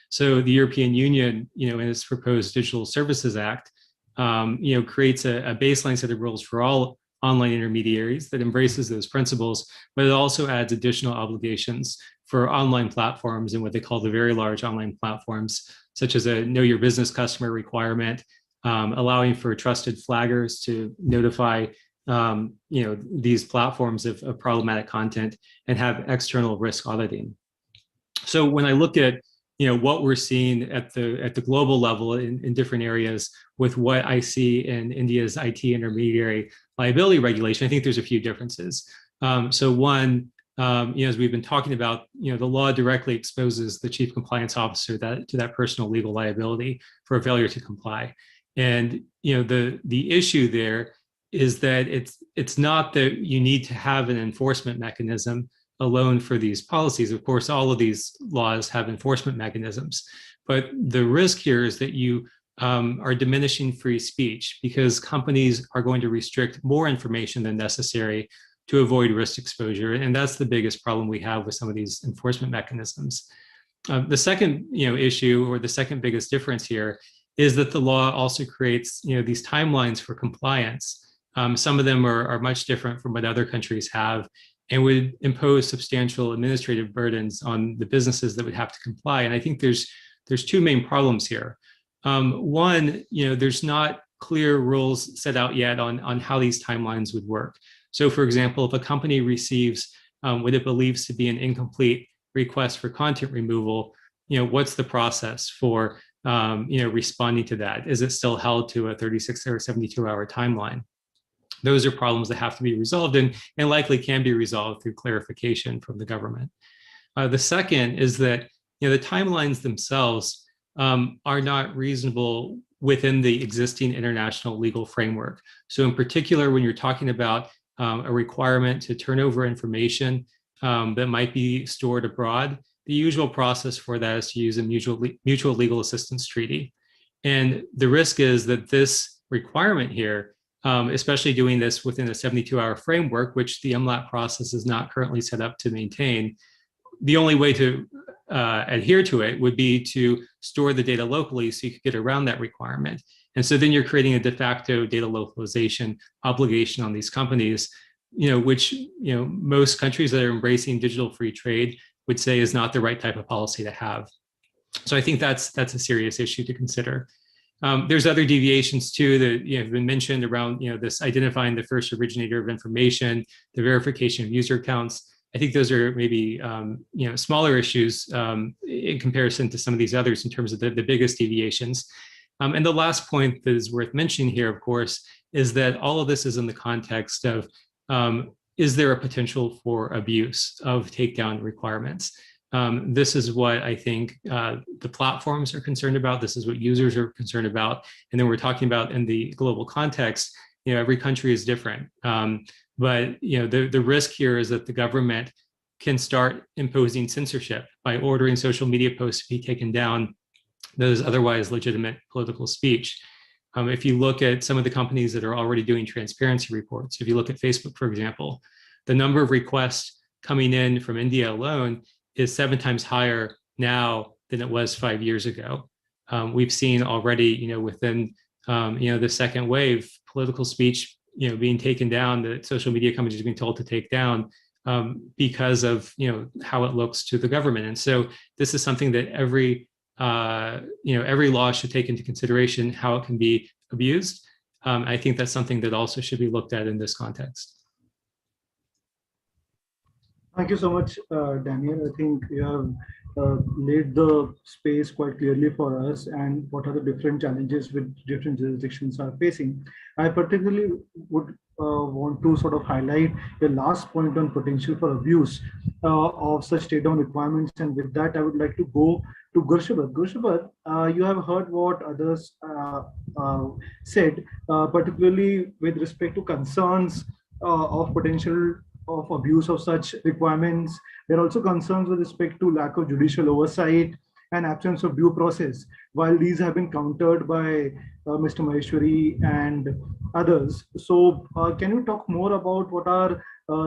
So the European Union, in its proposed Digital Services Act, creates a baseline set of rules for all online intermediaries that embraces those principles, but it also adds additional obligations for online platforms and what they call the very large online platforms, such as a know your business customer requirement, allowing for trusted flaggers to notify these platforms of problematic content and have external risk auditing. So when I look at what we're seeing at the global level in different areas with what I see in India's IT intermediary liability regulation, I think there's a few differences. So one, as we've been talking about, the law directly exposes the chief compliance officer to that personal legal liability for a failure to comply. And the issue there is that it's not that you need to have an enforcement mechanism alone for these policies. Of course, all of these laws have enforcement mechanisms, but the risk here is that you are diminishing free speech because companies are going to restrict more information than necessary to avoid risk exposure. And that's the biggest problem we have with some of these enforcement mechanisms. The second issue, or the second biggest difference here, is that the law also creates these timelines for compliance. Some of them are much different from what other countries have and would impose substantial administrative burdens on the businesses that would have to comply. And I think there's two main problems here. One, there's not clear rules set out yet on how these timelines would work. So for example, if a company receives what it believes to be an incomplete request for content removal, what's the process for responding to that? Is it still held to a 36 or 72-hour timeline? Those are problems that have to be resolved and likely can be resolved through clarification from the government. The second is that the timelines themselves are not reasonable within the existing international legal framework. So in particular, when you're talking about a requirement to turn over information that might be stored abroad, the usual process for that is to use a mutual legal assistance treaty. And the risk is that this requirement here, especially doing this within a 72-hour framework, which the MLAT process is not currently set up to maintain, the only way to adhere to it would be to store the data locally so you could get around that requirement. And so then you're creating a de facto data localization obligation on these companies, which most countries that are embracing digital free trade would say is not the right type of policy to have. So I think that's a serious issue to consider. There's other deviations too that have been mentioned around this identifying the first originator of information, the verification of user accounts. I think those are maybe smaller issues in comparison to some of these others in terms of the biggest deviations. And the last point that is worth mentioning here, of course, is that all of this is in the context of is there a potential for abuse of takedown requirements? This is what I think the platforms are concerned about. This is what users are concerned about. And then we're talking about in the global context, every country is different. But the risk here is that the government can start imposing censorship by ordering social media posts to be taken down that is otherwise legitimate political speech. If you look at some of the companies that are already doing transparency reports, if you look at Facebook, for example, the number of requests coming in from India alone is 7 times higher now than it was 5 years ago. We've seen already, within the second wave, political speech, being taken down, that social media companies are being told to take down because of how it looks to the government. And so this is something that every law should take into consideration how it can be abused. I think that's something that also should be looked at in this context. Thank you so much, Daniel. I think you have laid the space quite clearly for us and what are the different challenges which different jurisdictions are facing. I particularly would want to sort of highlight the last point on potential for abuse of such takedown requirements. And with that, I would like to go to Gurshabhat. Gurshabhat, you have heard what others said, particularly with respect to concerns of potential of abuse of such requirements. There are also concerns with respect to lack of judicial oversight and absence of due process. While these have been countered by Mr. Maheshwari and others. So can you talk more about what are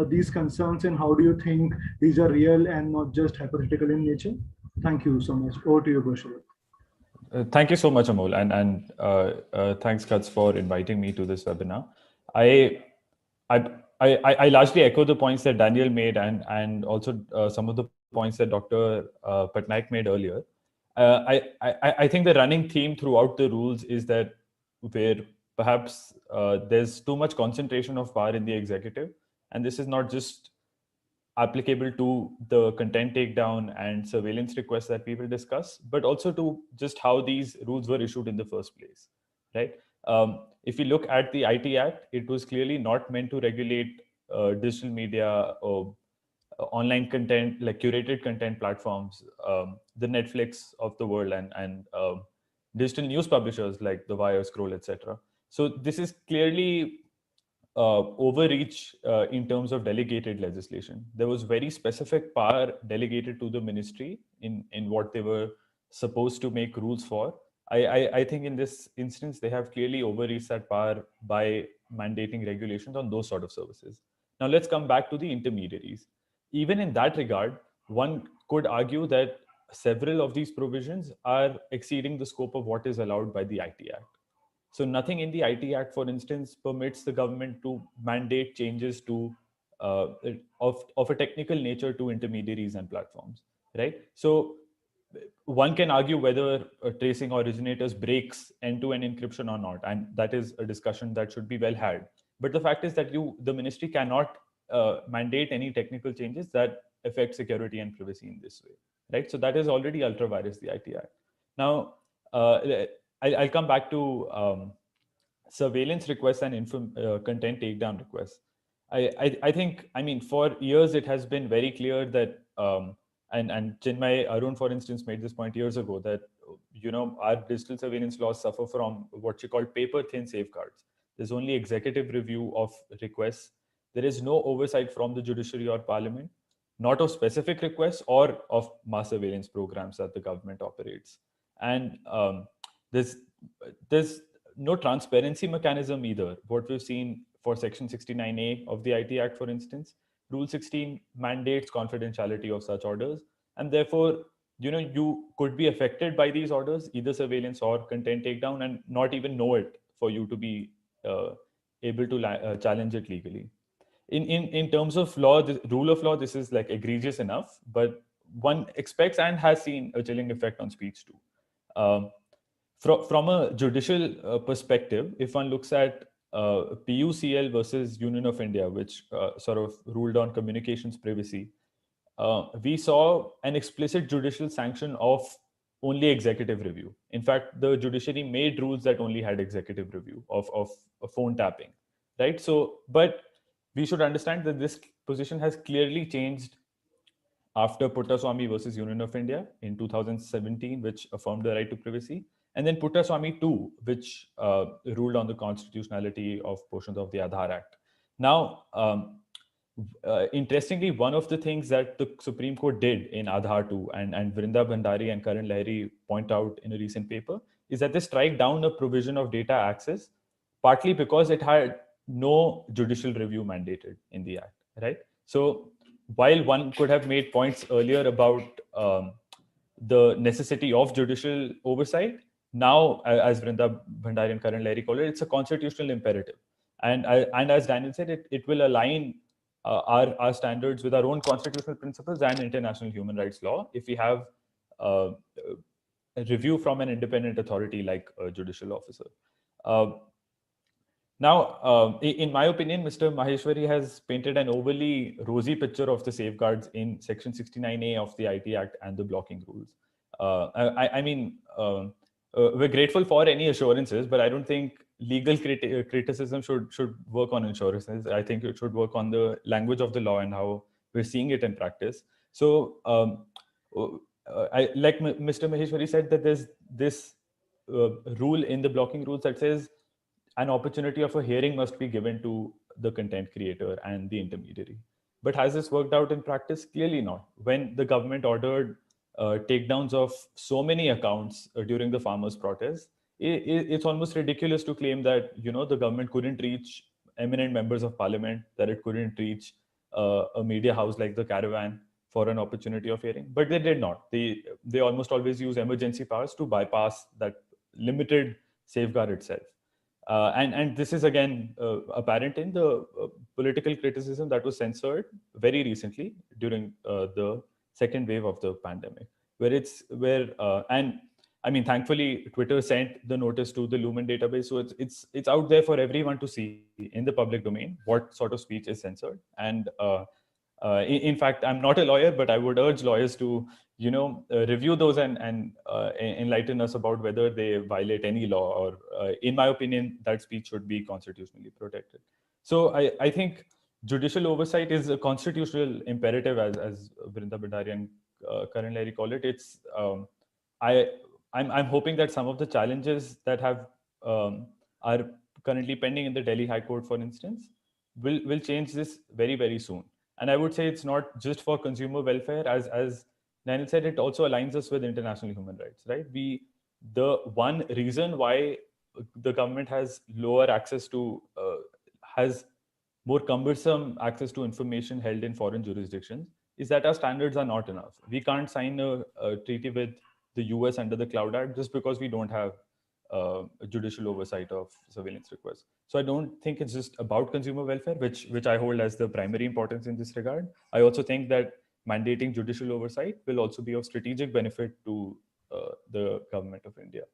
these concerns and how do you think these are real and not just hypothetical in nature? Thank you so much. Over to you, Gurshabhat. Thank you so much, Amol, and thanks, Kutz, for inviting me to this webinar. I largely echo the points that Daniel made and also some of the points that Dr. Patnaik made earlier. I think the running theme throughout the rules is that where perhaps there's too much concentration of power in the executive, and this is not just applicable to the content takedown and surveillance requests that we will discuss, but also to just how these rules were issued in the first place, right? If you look at the IT Act, it was clearly not meant to regulate digital media or online content, like curated content platforms, the Netflix of the world, and digital news publishers like The Wire, Scroll, etc. So this is clearly overreach in terms of delegated legislation. There was very specific power delegated to the ministry in what they were supposed to make rules for. I think in this instance, they have clearly overreached that power by mandating regulations on those sort of services. Now let's come back to the intermediaries. Even in that regard, one could argue that several of these provisions are exceeding the scope of what is allowed by the IT Act. So nothing in the IT Act, for instance, permits the government to mandate changes to of a technical nature to intermediaries and platforms, right? So one can argue whether tracing originators breaks end-to-end encryption or not, and that is a discussion that should be well had. But the fact is that the ministry cannot mandate any technical changes that affect security and privacy in this way, right? So that is already ultra vires the IT Act. Now, I'll come back to surveillance requests and content takedown requests. I think, I mean, for years it has been very clear that, and Chinmay Arun, for instance, made this point years ago that, our digital surveillance laws suffer from what you call paper-thin safeguards. There's only executive review of requests. There is no oversight from the judiciary or parliament, not of specific requests or of mass surveillance programs that the government operates. And there's no transparency mechanism either. What we've seen for Section 69A of the IT Act, for instance, Rule 16 mandates confidentiality of such orders. And therefore, you could be affected by these orders, either surveillance or content takedown, and not even know it for you to be able to challenge it legally. In terms of law, the rule of law, this is like egregious enough, but one expects and has seen a chilling effect on speech too. From a judicial perspective, if one looks at PUCL versus Union of India, which sort of ruled on communications privacy, we saw an explicit judicial sanction of only executive review. In fact, the judiciary made rules that only had executive review of phone tapping, right? So, but we should understand that this position has clearly changed after Puttaswamy versus Union of India in 2017, which affirmed the right to privacy, and then Puttaswamy 2, which ruled on the constitutionality of portions of the Aadhaar Act. Now, interestingly, one of the things that the Supreme Court did in Aadhaar 2, and Vrinda Bhandari and Karan Lahiri point out in a recent paper, is that they strike down a provision of data access, partly because it had no judicial review mandated in the Act, right? So while one could have made points earlier about the necessity of judicial oversight, now, as Vrinda Bhandari and Karan Lahiri call it, it's a constitutional imperative. And as Daniel said, it will align our standards with our own constitutional principles and international human rights law if we have a review from an independent authority like a judicial officer. Now, in my opinion, Mr. Maheshwari has painted an overly rosy picture of the safeguards in Section 69A of the IT Act and the blocking rules. I mean, we're grateful for any assurances, but I don't think legal criticism should work on assurances. I think it should work on the language of the law and how we're seeing it in practice. So, like Mr. Maheshwari said, that there's this rule in the blocking rules that says an opportunity of a hearing must be given to the content creator and the intermediary. But has this worked out in practice? Clearly not. When the government ordered takedowns of so many accounts during the farmers' protests, it's almost ridiculous to claim that the government couldn't reach eminent members of parliament, that it couldn't reach a media house like the Caravan for an opportunity of hearing. But they did not. They almost always use emergency powers to bypass that limited safeguard itself. And this is again apparent in the political criticism that was censored very recently during the second wave of the pandemic, and I mean, thankfully, Twitter sent the notice to the Lumen database, so it's out there for everyone to see in the public domain what sort of speech is censored. And in fact, I'm not a lawyer, but I would urge lawyers to review those and enlighten us about whether they violate any law, or in my opinion, that speech should be constitutionally protected. So I think judicial oversight is a constitutional imperative, as Vrinda Bhandari and Karan Lahiri call it. It's I'm hoping that some of the challenges that are currently pending in the Delhi High Court, for instance, will change this very, very soon. And I would say it's not just for consumer welfare, as Daniel said, it also aligns us with international human rights, right? The one reason why the government has lower access to, has more cumbersome access to information held in foreign jurisdictions is that our standards are not enough. We can't sign a treaty with the US under the Cloud Act just because we don't have a judicial oversight of surveillance requests. So I don't think it's just about consumer welfare, which I hold as the primary importance in this regard. I also think that mandating judicial oversight will also be of strategic benefit to the government of India.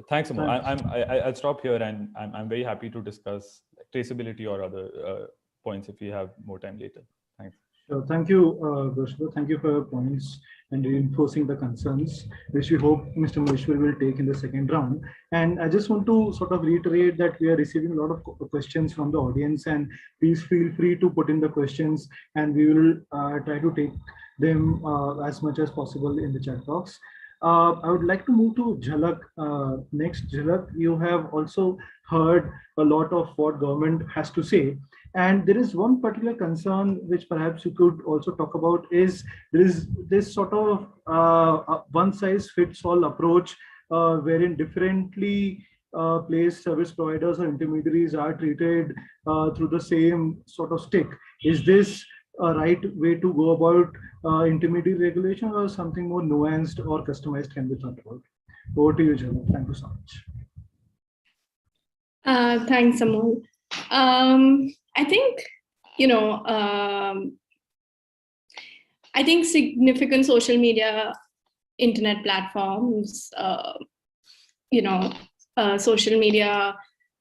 Thanks, Amo. I'll stop here, and I'm very happy to discuss traceability or other points if we have more time later. Thanks. Sure. Thank you, Gurshad. Thank you for your points and reinforcing the concerns, which we hope Mr. Maheshwari will take in the second round. And I just want to sort of reiterate that we are receiving a lot of questions from the audience, and please feel free to put in the questions, and we will try to take them as much as possible in the chat box. I would like to move to Jhalak next. Jhalak, you have also heard a lot of what government has to say. And there is one particular concern which perhaps you could also talk about is there is this sort of one-size-fits-all approach wherein differently placed service providers or intermediaries are treated through the same sort of stick. Is this a right way to go about intermediate regulation, or something more nuanced or customized can be thought about? Over to you, Jhalak. Thank you so much. Thanks, Amol. I think, I think significant social media, internet platforms, social media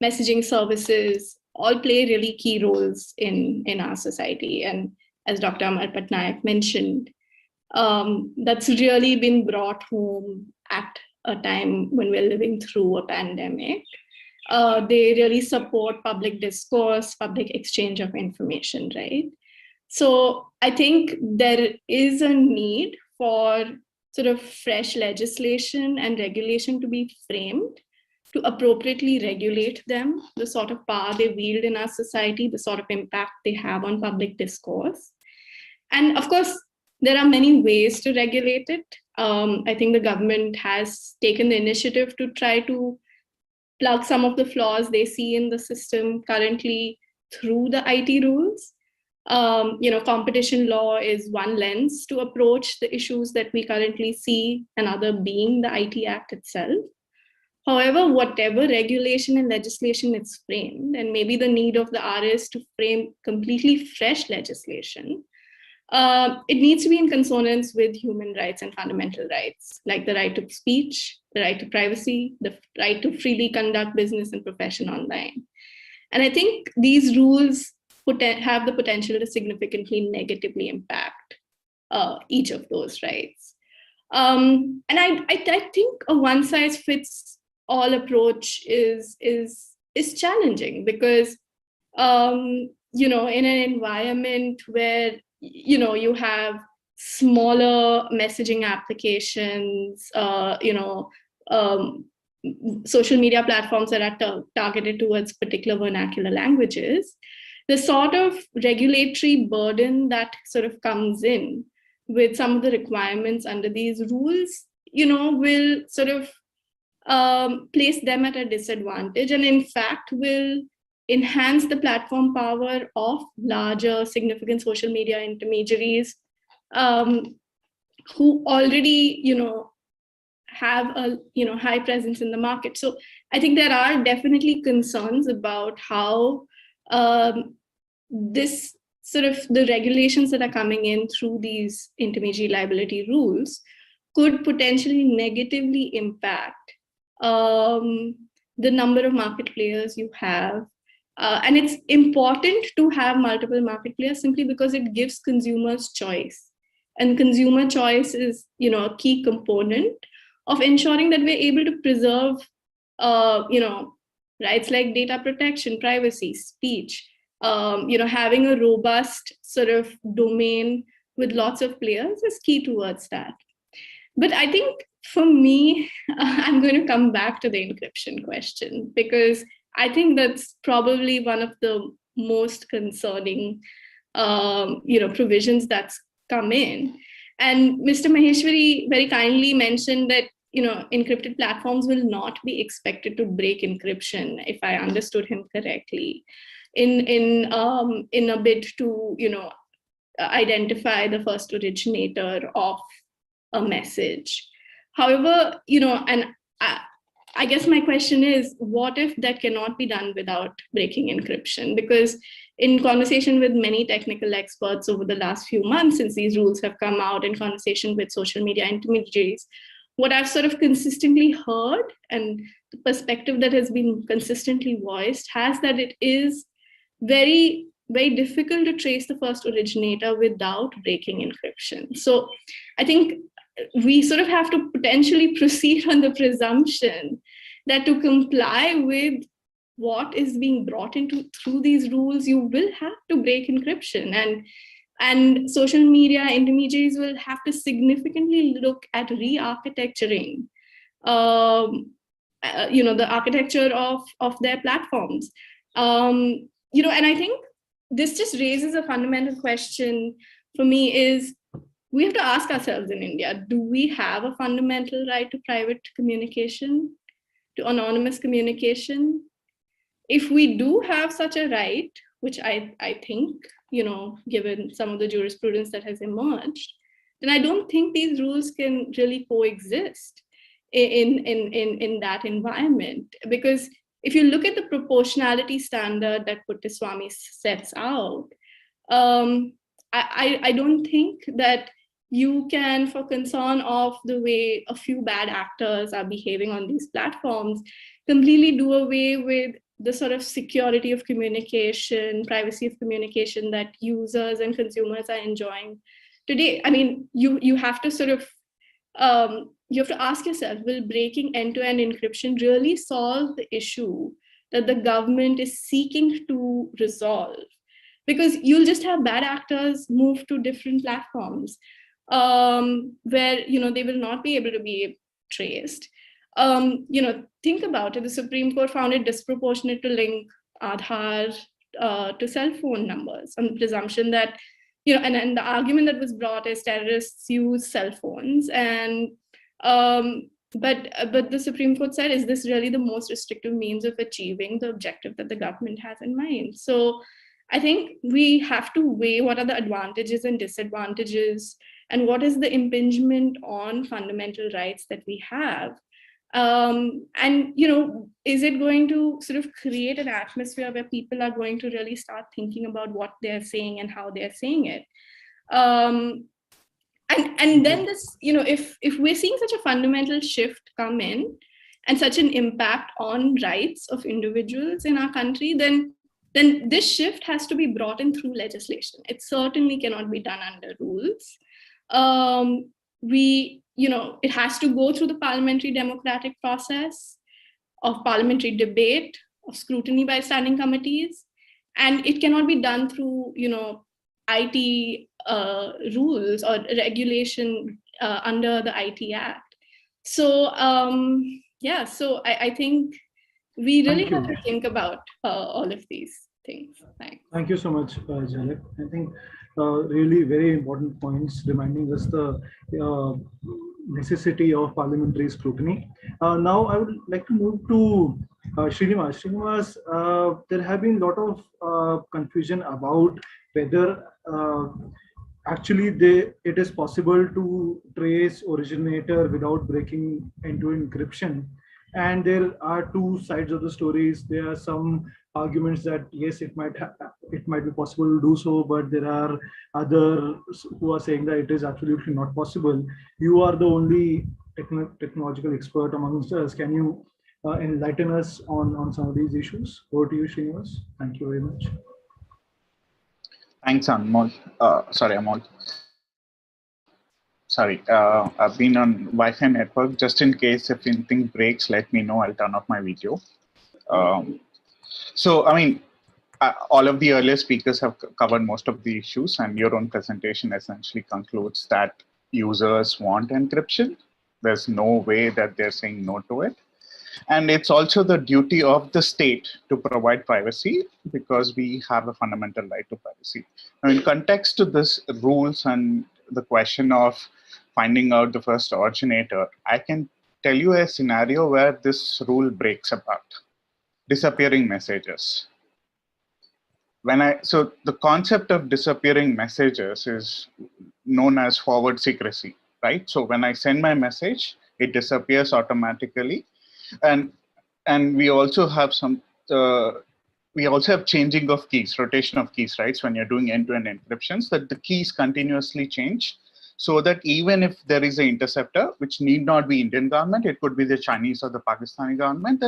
messaging services all play really key roles in our society. And as Dr. Amar Patnaik mentioned, that's really been brought home at a time when we're living through a pandemic. They really support public discourse, public exchange of information, right? So I think there is a need for sort of fresh legislation and regulation to be framed to appropriately regulate them, the sort of power they wield in our society, the sort of impact they have on public discourse. And of course, there are many ways to regulate it. I think the government has taken the initiative to try to plug some of the flaws they see in the system currently through the IT rules. Competition law is one lens to approach the issues that we currently see, another being the IT Act itself. However, whatever regulation and legislation is framed, and maybe the need of the hour is to frame completely fresh legislation, it needs to be in consonance with human rights and fundamental rights, like the right to speech, the right to privacy, the right to freely conduct business and profession online. And I think these rules have the potential to significantly negatively impact each of those rights. And I think a one-size-fits-all approach is challenging because, in an environment where you have smaller messaging applications, social media platforms that are targeted towards particular vernacular languages, the sort of regulatory burden that sort of comes in with some of the requirements under these rules, will sort of place them at a disadvantage, and in fact will enhance the platform power of larger significant social media intermediaries who already have a high presence in the market. So I think there are definitely concerns about how this sort of the regulations that are coming in through these intermediary liability rules could potentially negatively impact the number of market players you have. And it's important to have multiple market players simply because it gives consumers choice. And consumer choice is, a key component of ensuring that we're able to preserve, rights like data protection, privacy, speech, having a robust sort of domain with lots of players is key towards that. But I think for me, I'm going to come back to the encryption question because I think that's probably one of the most concerning, provisions that's come in. And Mr. Maheshwari very kindly mentioned that, encrypted platforms will not be expected to break encryption, if I understood him correctly, in a bid to, identify the first originator of a message. However, and I guess my question is, what if that cannot be done without breaking encryption? Because in conversation with many technical experts over the last few months, since these rules have come out, in conversation with social media intermediaries, what I've sort of consistently heard and the perspective that has been consistently voiced has that it is very, very difficult to trace the first originator without breaking encryption. So I think we sort of have to potentially proceed on the presumption that to comply with what is being brought into through these rules, you will have to break encryption, and social media intermediaries will have to significantly look at re-architecturing, the architecture of their platforms. And I think this just raises a fundamental question for me is, we have to ask ourselves in India, do we have a fundamental right to private communication, to anonymous communication? If we do have such a right, which I think, given some of the jurisprudence that has emerged, then I don't think these rules can really coexist in that environment. Because if you look at the proportionality standard that Puttaswamy sets out, I don't think that you can, for concern of the way a few bad actors are behaving on these platforms, completely do away with the sort of security of communication, privacy of communication that users and consumers are enjoying today. I mean, you have to sort of you have to ask yourself, will breaking end-to-end encryption really solve the issue that the government is seeking to resolve? Because you'll just have bad actors move to different platforms where they will not be able to be traced. Think about it. The Supreme Court found it disproportionate to link Aadhaar to cell phone numbers on the presumption that, and the argument that was brought is terrorists use cell phones. And but the Supreme Court said, is this really the most restrictive means of achieving the objective that the government has in mind? So I think we have to weigh what are the advantages and disadvantages, and what is the impingement on fundamental rights that we have. And is it going to sort of create an atmosphere where people are going to really start thinking about what they're saying and how they're saying it? And then this, if we're seeing such a fundamental shift come in and such an impact on rights of individuals in our country, then this shift has to be brought in through legislation. It certainly cannot be done under rules. It has to go through the parliamentary democratic process of parliamentary debate, of scrutiny by standing committees, and it cannot be done through, IT rules or regulation under the IT Act. So, so I think we really have to think about all of these things. Thanks. Thank you so much, Jalak. I think really very important points reminding us the necessity of parliamentary scrutiny. Now I would like to move to Srinivas. Srinivas, there have been a lot of confusion about whether actually it is possible to trace originator without breaking end-to-end encryption. And there are two sides of the stories. There are some arguments that yes, it might be possible to do so, but there are others who are saying that it is absolutely not possible. You are the only technological expert amongst us. Can you enlighten us on some of these issues? Over to you, Srinivas. Thank you very much. Thanks, Anmol. Sorry, Amol. Sorry, I've been on Wi-Fi network. Just in case if anything breaks, let me know. I'll turn off my video. So, I mean, all of the earlier speakers have covered most of the issues, and your own presentation essentially concludes that users want encryption. There's no way that they're saying no to it. And it's also the duty of the state to provide privacy, because we have a fundamental right to privacy. Now, in context to this rules and the question of finding out the first originator, I can tell you a scenario where this rule breaks apart. Disappearing messages. So the concept of disappearing messages is known as forward secrecy, right? So when I send my message, it disappears automatically. And we also have changing of keys, rotation of keys, right? So when you're doing end-to-end encryptions, that the keys continuously change, so that even if there is an interceptor, which need not be Indian government, it could be the Chinese or the Pakistani government,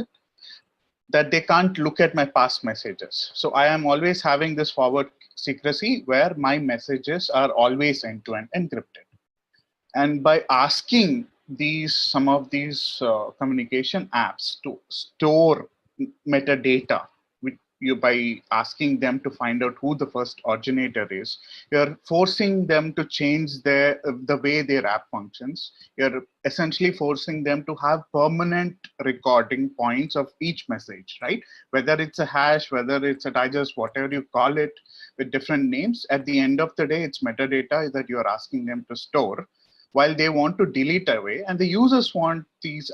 that they can't look at my past messages. So I am always having this forward secrecy where my messages are always end-to-end encrypted. And by asking some of these communication apps to store metadata by asking them to find out who the first originator is, you're forcing them to change the way their app functions. You're essentially forcing them to have permanent recording points of each message, right? Whether it's a hash, whether it's a digest, whatever you call it with different names, at the end of the day, it's metadata that you're asking them to store, while they want to delete away, and the users want these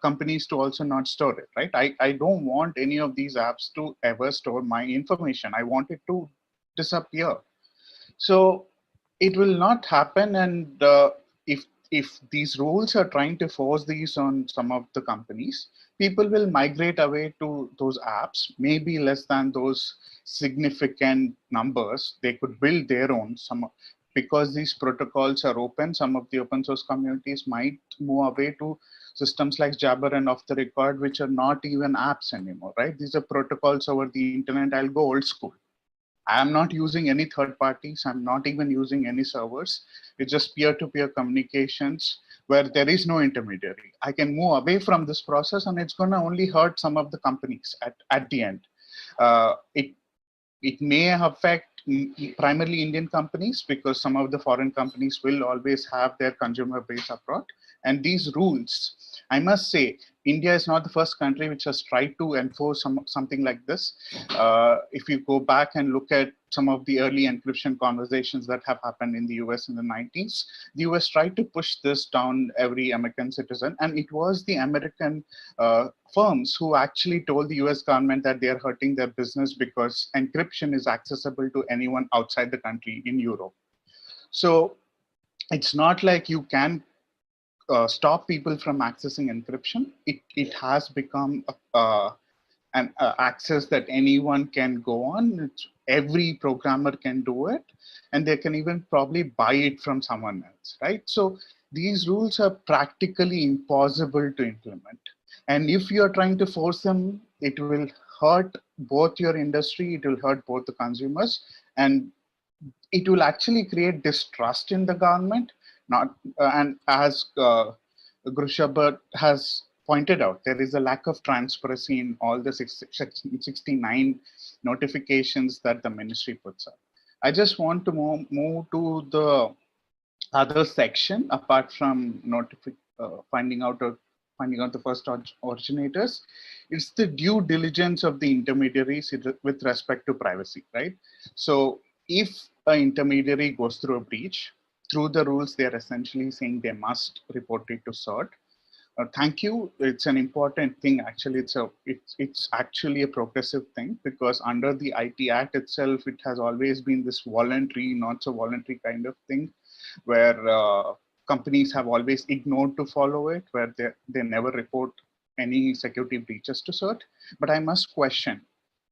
companies to also not store it, right? I don't want any of these apps to ever store my information. I want it to disappear. So it will not happen. And if these rules are trying to force these on some of the companies, people will migrate away to those apps, maybe less than those significant numbers. They could build their own. because these protocols are open, some of the open source communities might move away to systems like Jabber and off the record, which are not even apps anymore, right? These are protocols over the internet. I'll go old school. I am not using any third parties. I'm not even using any servers. It's just peer-to-peer communications where there is no intermediary. I can move away from this process, and it's going to only hurt some of the companies at the end. It may affect primarily Indian companies, because some of the foreign companies will always have their consumer base abroad. And these rules, I must say, India is not the first country which has tried to enforce something like this. If you go back and look at some of the early encryption conversations that have happened in the US in the 90s, the US tried to push this down every American citizen. And it was the American firms who actually told the US government that they are hurting their business because encryption is accessible to anyone outside the country in Europe. So it's not like you can stop people from accessing encryption. It has become an access that anyone can go on. Every programmer can do it, and they can even probably buy it from someone else, right? So these rules are practically impossible to implement. And if you're trying to force them, it will hurt both your industry, it will hurt both the consumers, and it will actually create distrust in the government. And as Grushabhat has pointed out, there is a lack of transparency in all the 69 notifications that the ministry puts up. I just want to move to the other section apart from finding out the first originators. It's the due diligence of the intermediaries with respect to privacy, right? So if an intermediary goes through a breach, through the rules, they're essentially saying they must report it to CERT. Thank you. It's an important thing. Actually, it's actually a progressive thing, because under the IT Act itself, it has always been this voluntary, not so voluntary kind of thing, where companies have always ignored to follow it, where they never report any security breaches to CERT. But I must question,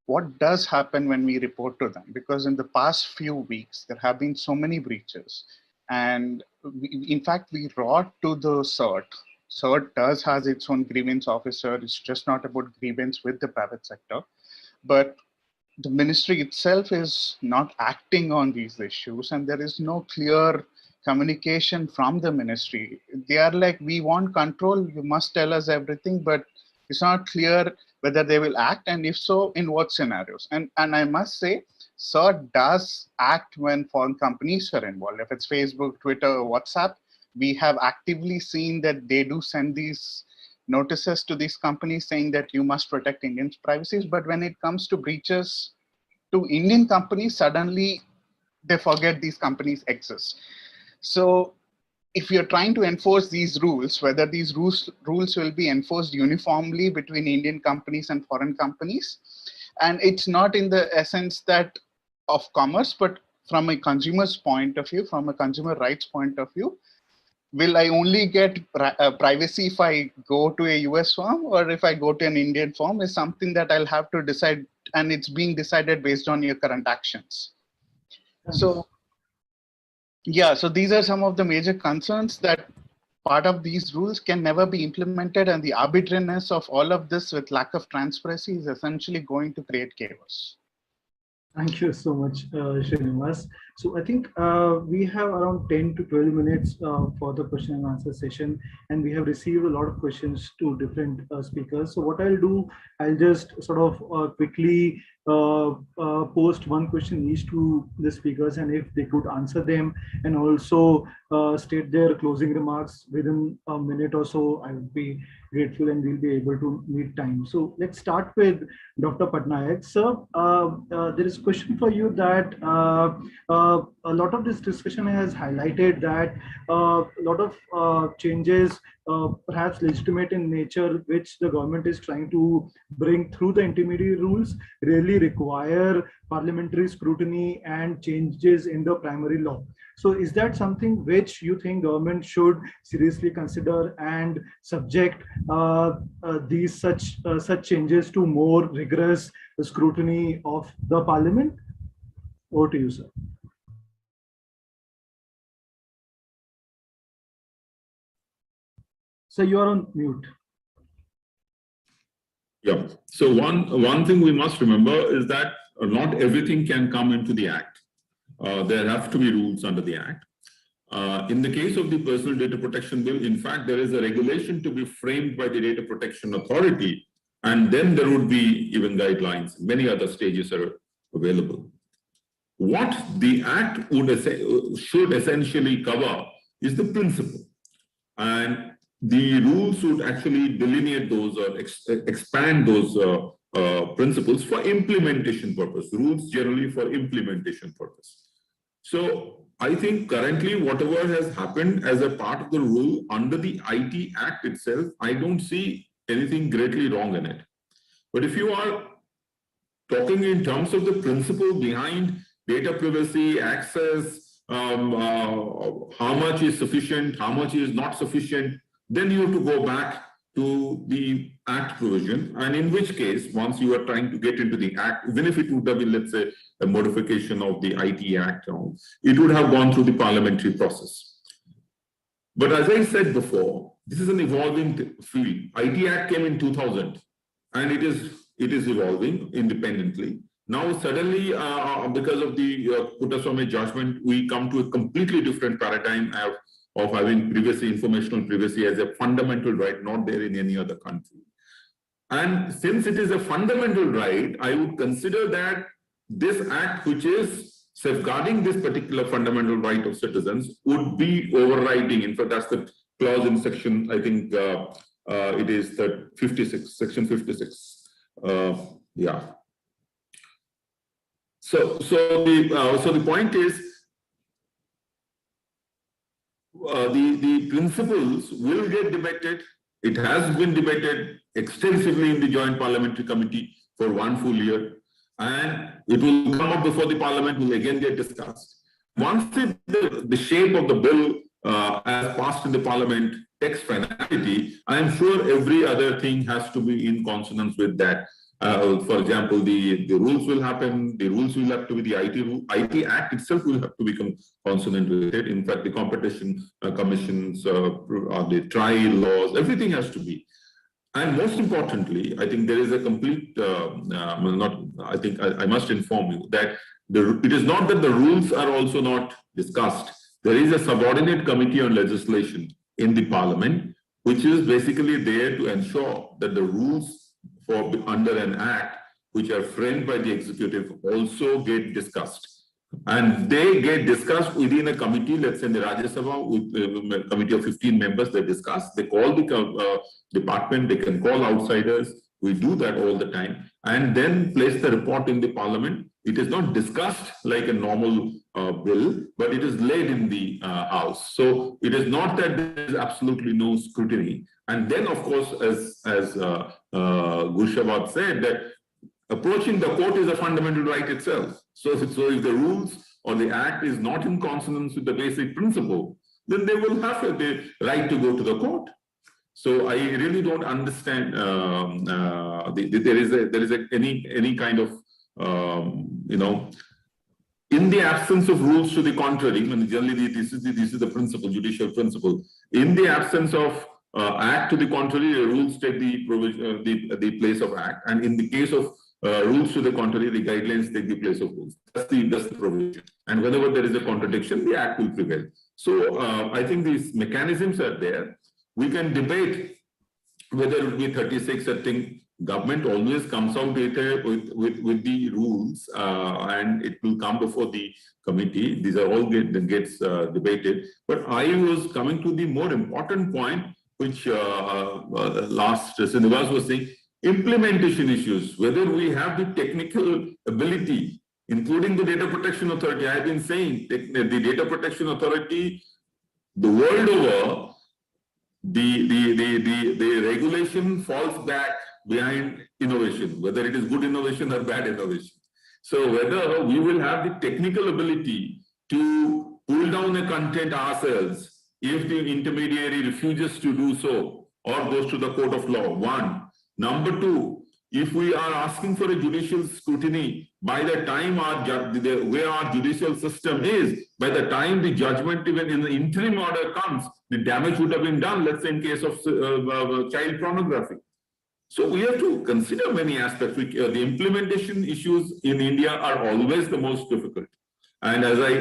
what does happen when we report to them? Because in the past few weeks, there have been so many breaches. And in fact, we wrote to the CERT. CERT does has its own grievance officer. It's just not about grievance with the private sector. But the ministry itself is not acting on these issues, and there is no clear communication from the ministry. They are like, we want control, you must tell us everything, but it's not clear whether they will act, and if so, in what scenarios. And I must say, CERT does act when foreign companies are involved. If it's Facebook, Twitter, WhatsApp, we have actively seen that they do send these notices to these companies saying that you must protect Indians' privacies. But when it comes to breaches to Indian companies, suddenly they forget these companies exist. So if you're trying to enforce these rules, whether these rules will be enforced uniformly between Indian companies and foreign companies, and it's not in the essence that of commerce, but from a consumer's point of view, from a consumer rights point of view, will I only get privacy if I go to a US firm, or if I go to an Indian firm, is something that I'll have to decide, and it's being decided based on your current actions. So yeah, so these are some of the major concerns, that part of these rules can never be implemented, and the arbitrariness of all of this with lack of transparency is essentially going to create chaos. Thank you so much, Srinivas. So I think we have around 10 to 12 minutes for the question and answer session, and we have received a lot of questions to different speakers. So what I'll do, I'll just sort of quickly post one question each to the speakers, and if they could answer them and also state their closing remarks within a minute or so, I would be grateful, and we'll be able to meet time. So let's start with Dr. Patnaik. Sir, there is a question for you that a lot of this discussion has highlighted that a lot of changes, perhaps legitimate in nature, which the government is trying to bring through the intermediary rules, really require parliamentary scrutiny and changes in the primary law. So is that something which you think government should seriously consider and subject these such changes to more rigorous scrutiny of the parliament? Over to you, sir. So you are on mute. Yeah. So one thing we must remember is that not everything can come into the Act. There have to be rules under the Act. In the case of the Personal Data Protection Bill, in fact, there is a regulation to be framed by the Data Protection Authority, and then there would be even guidelines. Many other stages are available. What the Act should essentially cover is the principle, and the rules should actually delineate those or expand those principles for implementation purpose. Rules generally for implementation purpose. So I think currently whatever has happened as a part of the rule under the IT Act itself, I don't see anything greatly wrong in it. But if you are talking in terms of the principle behind data privacy, access, how much is sufficient, how much is not sufficient, then you have to go back to the Act provision, and in which case, once you are trying to get into the Act, even if it would have been, let's say, a modification of the IT Act, it would have gone through the parliamentary process. But as I said before, this is an evolving field. IT Act came in 2000, and it is evolving independently. Now, suddenly, because of the Puttaswamy judgment, we come to a completely different paradigm of having privacy, informational privacy as a fundamental right, not there in any other country. And since it is a fundamental right, I would consider that this Act, which is safeguarding this particular fundamental right of citizens, would be overriding. In fact, that's the clause in section, I think it is the 56, section 56. Yeah. So the point is, the principles will get debated. It has been debated extensively in the Joint Parliamentary Committee for 1 full year, and it will come up before the Parliament, will again get discussed. Once the shape of the bill as passed in the Parliament takes finality, I am sure every other thing has to be in consonance with that. For example, the rules will happen, the rules will have to be the IT Act itself will have to become consonant with it. In fact, the competition commissions, the trial laws, everything has to be. And most importantly, I think there is a complete, I must inform you that it is not that the rules are also not discussed. There is a subordinate committee on legislation in the Parliament, which is basically there to ensure that the rules for under an Act, which are framed by the executive, also get discussed. And they get discussed within a committee, let's say in the Rajya Sabha, with a committee of 15 members, they discuss, they call the department, they can call outsiders. We do that all the time, and then place the report in the Parliament. It is not discussed like a normal bill, but it is laid in the House. So it is not that there is absolutely no scrutiny. And then, of course, as Gurshabad said, that approaching the court is a fundamental right itself. So if the rules or the Act is not in consonance with the basic principle, then they will have the right to go to the court. So I really don't understand. There is any kind of in the absence of rules to the contrary. When generally this is the principle, judicial principle. In the absence of Act to the contrary, the rules take the place of Act, and in the case of rules to the contrary, the guidelines take the place of rules. That's the provision. And whenever there is a contradiction, the Act will prevail. So I think these mechanisms are there. We can debate whether it will be 36. I think government always comes out with the rules, and it will come before the committee. These are all gets debated. But I was coming to the more important point, which last Srinivas was saying, implementation issues, whether we have the technical ability, including the Data Protection Authority. I have been saying the Data Protection Authority, the world over, the regulation falls back behind innovation, whether it is good innovation or bad innovation. So whether we will have the technical ability to pull down a content ourselves if the intermediary refuses to do so or goes to the court of law, one. Number two, if we are asking for a judicial scrutiny, by the time the way our judicial system is, by the time the judgment even in the interim order comes, the damage would have been done, let's say in case of child pornography. So we have to consider many aspects. The implementation issues in India are always the most difficult. And as I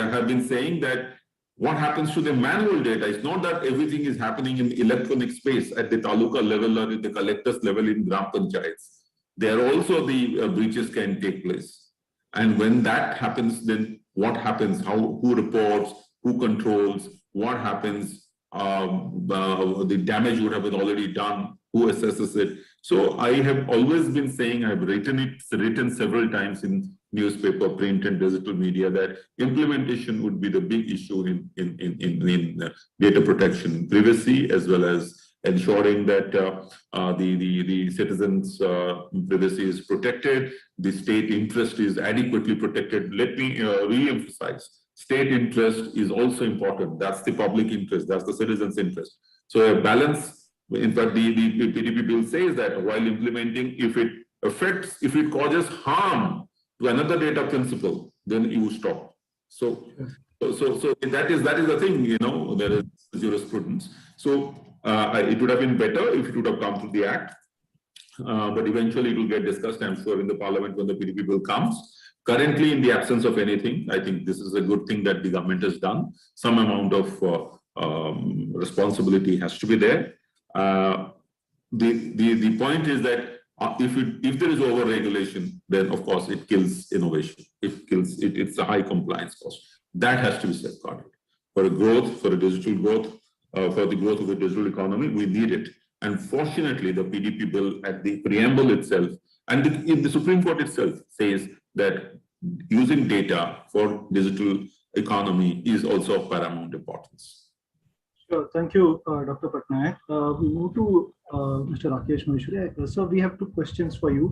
have been saying, that what happens to the manual data? It's not that everything is happening in electronic space at the taluka level or at the collector's level in Gram Panchayats. There also the breaches can take place. And when that happens, then what happens? Who reports? Who controls? What happens? The damage would have been already done. Who assesses it? So I have always been saying, I've written several times in newspaper, print, and digital media that implementation would be the big issue in data protection, privacy, as well as ensuring that the citizens' privacy is protected, the state interest is adequately protected. Let me re-emphasize, state interest is also important. That's the public interest, that's the citizens' interest. So a balance. In fact, the PDP bill says that while implementing, if it causes harm to another data principle, then you stop. So that is the thing, you know, there is jurisprudence. So it would have been better if it would have come through the act, but eventually it will get discussed, I'm sure, in the parliament when the PDP bill comes. Currently, in the absence of anything, I think this is a good thing that the government has done. Some amount of responsibility has to be there. The point is that if there is over-regulation, then of course it kills innovation. It's a high compliance cost. That has to be safeguarded. For a growth, for a digital growth, for the growth of the digital economy, we need it. And fortunately, the PDP bill at the preamble itself, and the Supreme Court itself says that using data for digital economy is also of paramount importance. Sure. Thank you, Dr. Patnaik. We move to Mr. Rakesh Maheshwari. So we have two questions for you.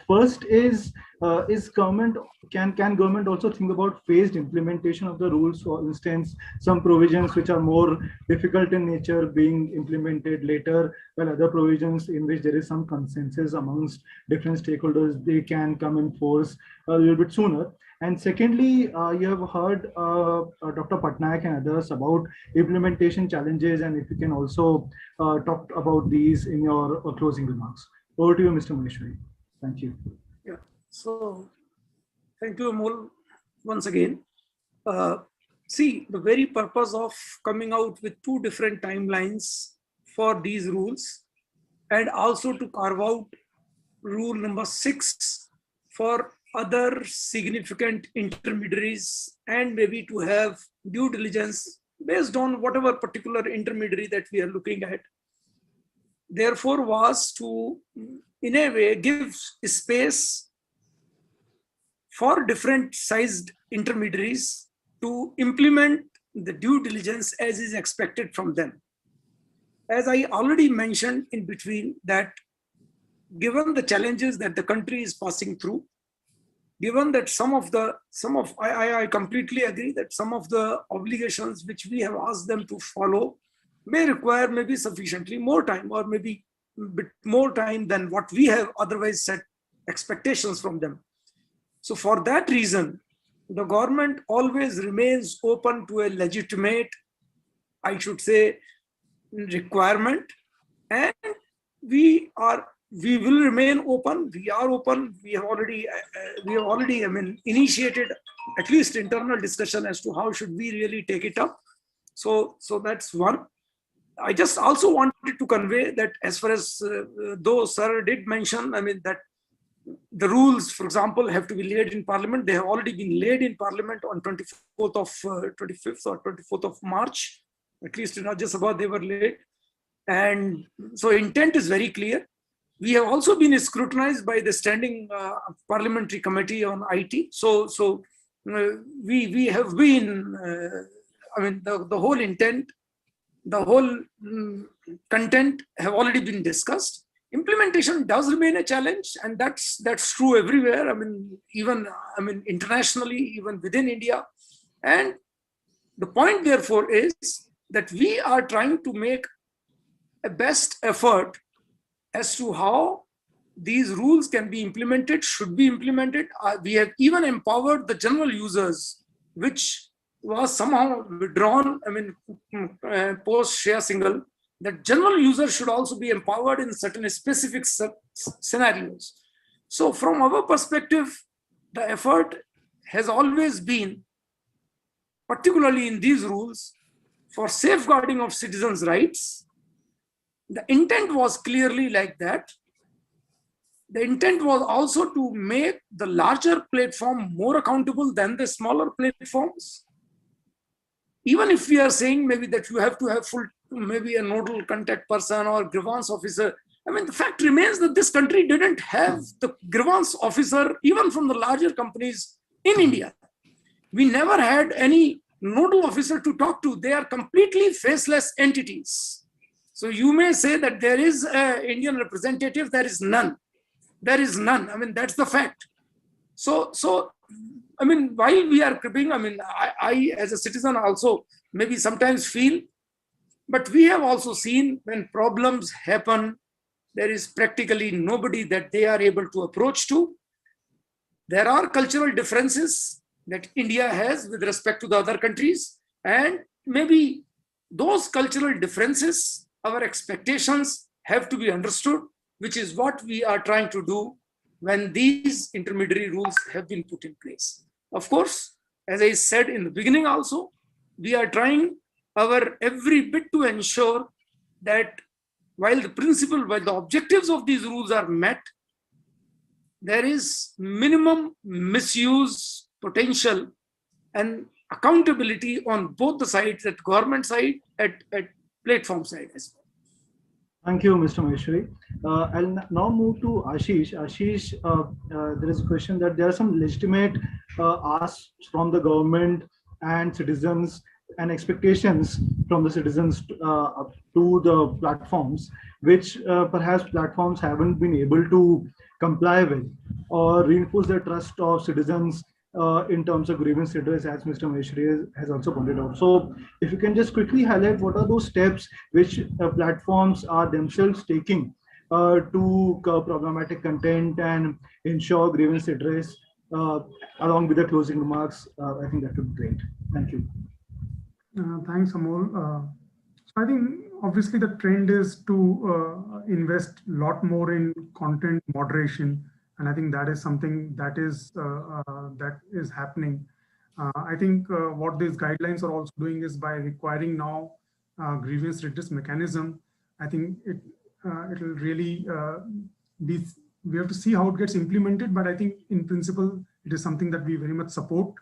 First is government, can government also think about phased implementation of the rules? For instance, some provisions which are more difficult in nature being implemented later, while other provisions in which there is some consensus amongst different stakeholders, they can come in force a little bit sooner. And secondly, you have heard Dr. Patnaik and others about implementation challenges, and if you can also talk about these in your closing remarks. Over to you, Mr. Maheshwari. Thank you. Yeah. So, thank you, Amol, once again. See, the very purpose of coming out with two different timelines for these rules, and also to carve out rule number 6 for other significant intermediaries, and maybe to have due diligence based on whatever particular intermediary that we are looking at. Therefore, was to, in a way, give space for different sized intermediaries to implement the due diligence as is expected from them. As I already mentioned in between, that given the challenges that the country is passing through, given that I completely agree that some of the obligations which we have asked them to follow may require maybe sufficiently more time, or maybe a bit more time than what we have otherwise set expectations from them. So for that reason, the government always remains open to a legitimate, I should say, requirement, and we will remain open. We are open. We have already, initiated at least internal discussion as to how should we really take it up. So that's one. I just also wanted to convey that as far as though Sir did mention, that the rules, for example, have to be laid in Parliament. They have already been laid in Parliament on 25th or 24th of March. At least in Rajya they were laid. And so intent is very clear. We have also been scrutinized by the Standing Parliamentary Committee on IT. So we have been, the whole intent, the whole content have already been discussed. Implementation does remain a challenge, and that's true everywhere. Even internationally, even within India. And the point, therefore, is that we are trying to make a best effort as to how these rules can be implemented, should be implemented. We have even empowered the general users, which was somehow withdrawn, I mean, post Share Single, that general users should also be empowered in certain specific scenarios. So from our perspective, the effort has always been, particularly in these rules, for safeguarding of citizens' rights. The intent was clearly like that. The intent was also to make the larger platform more accountable than the smaller platforms. Even if we are saying maybe that you have to have full, maybe a nodal contact person or grievance officer, I mean, the fact remains that this country didn't have the grievance officer, even from the larger companies in India. We never had any nodal officer to talk to. They are completely faceless entities. So you may say that there is an Indian representative, there is none. There is none. I mean, that's the fact. So I mean, while we are cribbing, I mean, I as a citizen also maybe sometimes feel, but we have also seen when problems happen, there is practically nobody that they are able to approach to. There are cultural differences that India has with respect to the other countries, and maybe those cultural differences, our expectations have to be understood, which is what we are trying to do when these intermediary rules have been put in place. Of course, as I said in the beginning also, we are trying our every bit to ensure that while the objectives of these rules are met, there is minimum misuse potential and accountability on both the sides, at government side, at platform side as well. Thank you, Mr. Maheshwari. I'll now move to Ashish. Ashish, there is a question that there are some legitimate asks from the government and citizens and expectations from the citizens to the platforms, which perhaps platforms haven't been able to comply with or reinforce the trust of citizens in terms of grievance redress, as Mr. Maheshwari has also pointed out. So if you can just quickly highlight what are those steps which platforms are themselves taking to curb problematic content and ensure grievance redress, along with the closing remarks, I think that would be great. Thank you. Thanks, Amol. So I think obviously the trend is to invest a lot more in content moderation, and I think that is something that is happening. I think what these guidelines are also doing is by requiring now grievance redress mechanism. I think it'll really be. We have to see how it gets implemented, but I think in principle it is something that we very much support.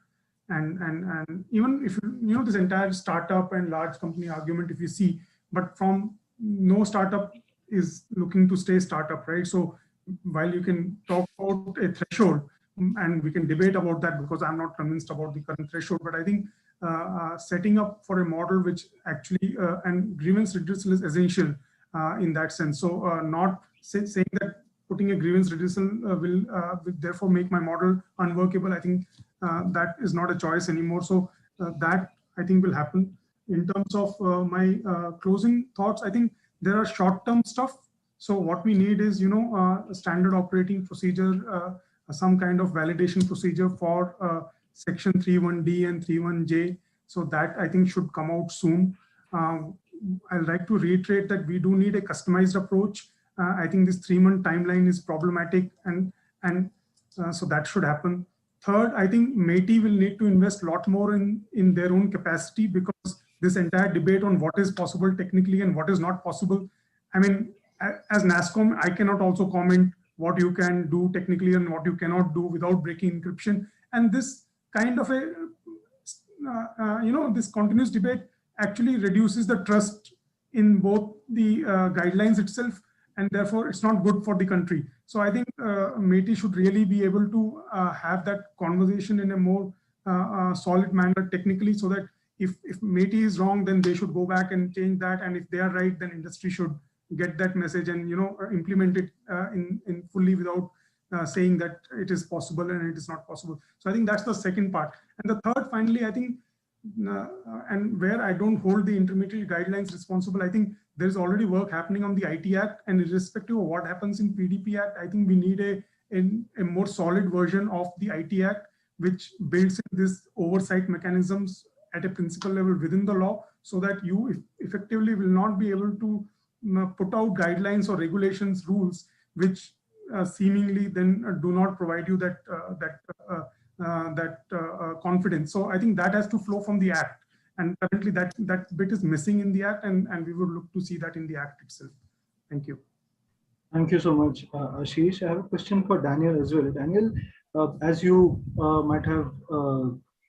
And even if you know this entire startup and large company argument, if you see, but from no startup is looking to stay startup, right? So while you can talk about a threshold, and we can debate about that because I'm not convinced about the current threshold, but I think setting up for a model which actually and grievance redressal is essential in that sense. So not saying that putting a grievance redressal will therefore make my model unworkable. I think that is not a choice anymore. So that I think will happen. In terms of my closing thoughts, I think there are short-term stuff. So what we need is, a standard operating procedure, some kind of validation procedure for section 3.1D and 3.1J. So that I think should come out soon. I'd like to reiterate that we do need a customized approach. I think this 3-month timeline is problematic, and so that should happen. Third, I think MeitY will need to invest a lot more in their own capacity, because this entire debate on what is possible technically and what is not possible. I mean, as NASSCOM, I cannot also comment what you can do technically and what you cannot do without breaking encryption. And this kind of a, this continuous debate actually reduces the trust in both the guidelines itself, and therefore it's not good for the country. So I think MeitY should really be able to have that conversation in a more solid manner technically, so that if MeitY is wrong, then they should go back and change that, and if they are right, then industry should get that message and implement it in fully without saying that it is possible and it is not possible. So I think that's the second part. And the third, finally, I think and where I don't hold the intermediary guidelines responsible, I think there is already work happening on the IT Act, and irrespective of what happens in PDP Act, I think we need a more solid version of the IT Act, which builds in this oversight mechanisms at a principal level within the law, so that you effectively will not be able to put out guidelines or regulations, rules, which seemingly then do not provide you that confidence. So I think that has to flow from the Act. And currently that bit is missing in the Act, and we would look to see that in the Act itself. Thank you. Thank you so much, Ashish. I have a question for Daniel as well. Daniel, as you might have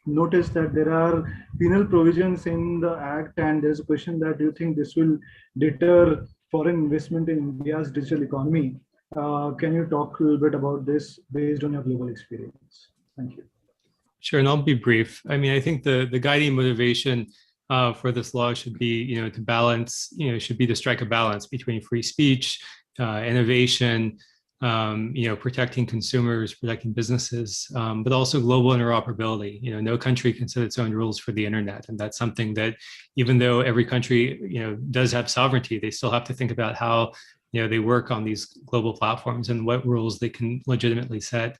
noticed that there are penal provisions in the Act, and there's a question that do you think this will deter foreign investment in India's digital economy? Can you talk a little bit about this based on your global experience? Thank you. Sure, and I'll be brief. I mean, I think the guiding motivation for this law should be, to balance, should be to strike a balance between free speech, innovation, protecting consumers, protecting businesses, but also global interoperability. No country can set its own rules for the internet, and that's something that, even though every country, does have sovereignty, they still have to think about how, they work on these global platforms and what rules they can legitimately set.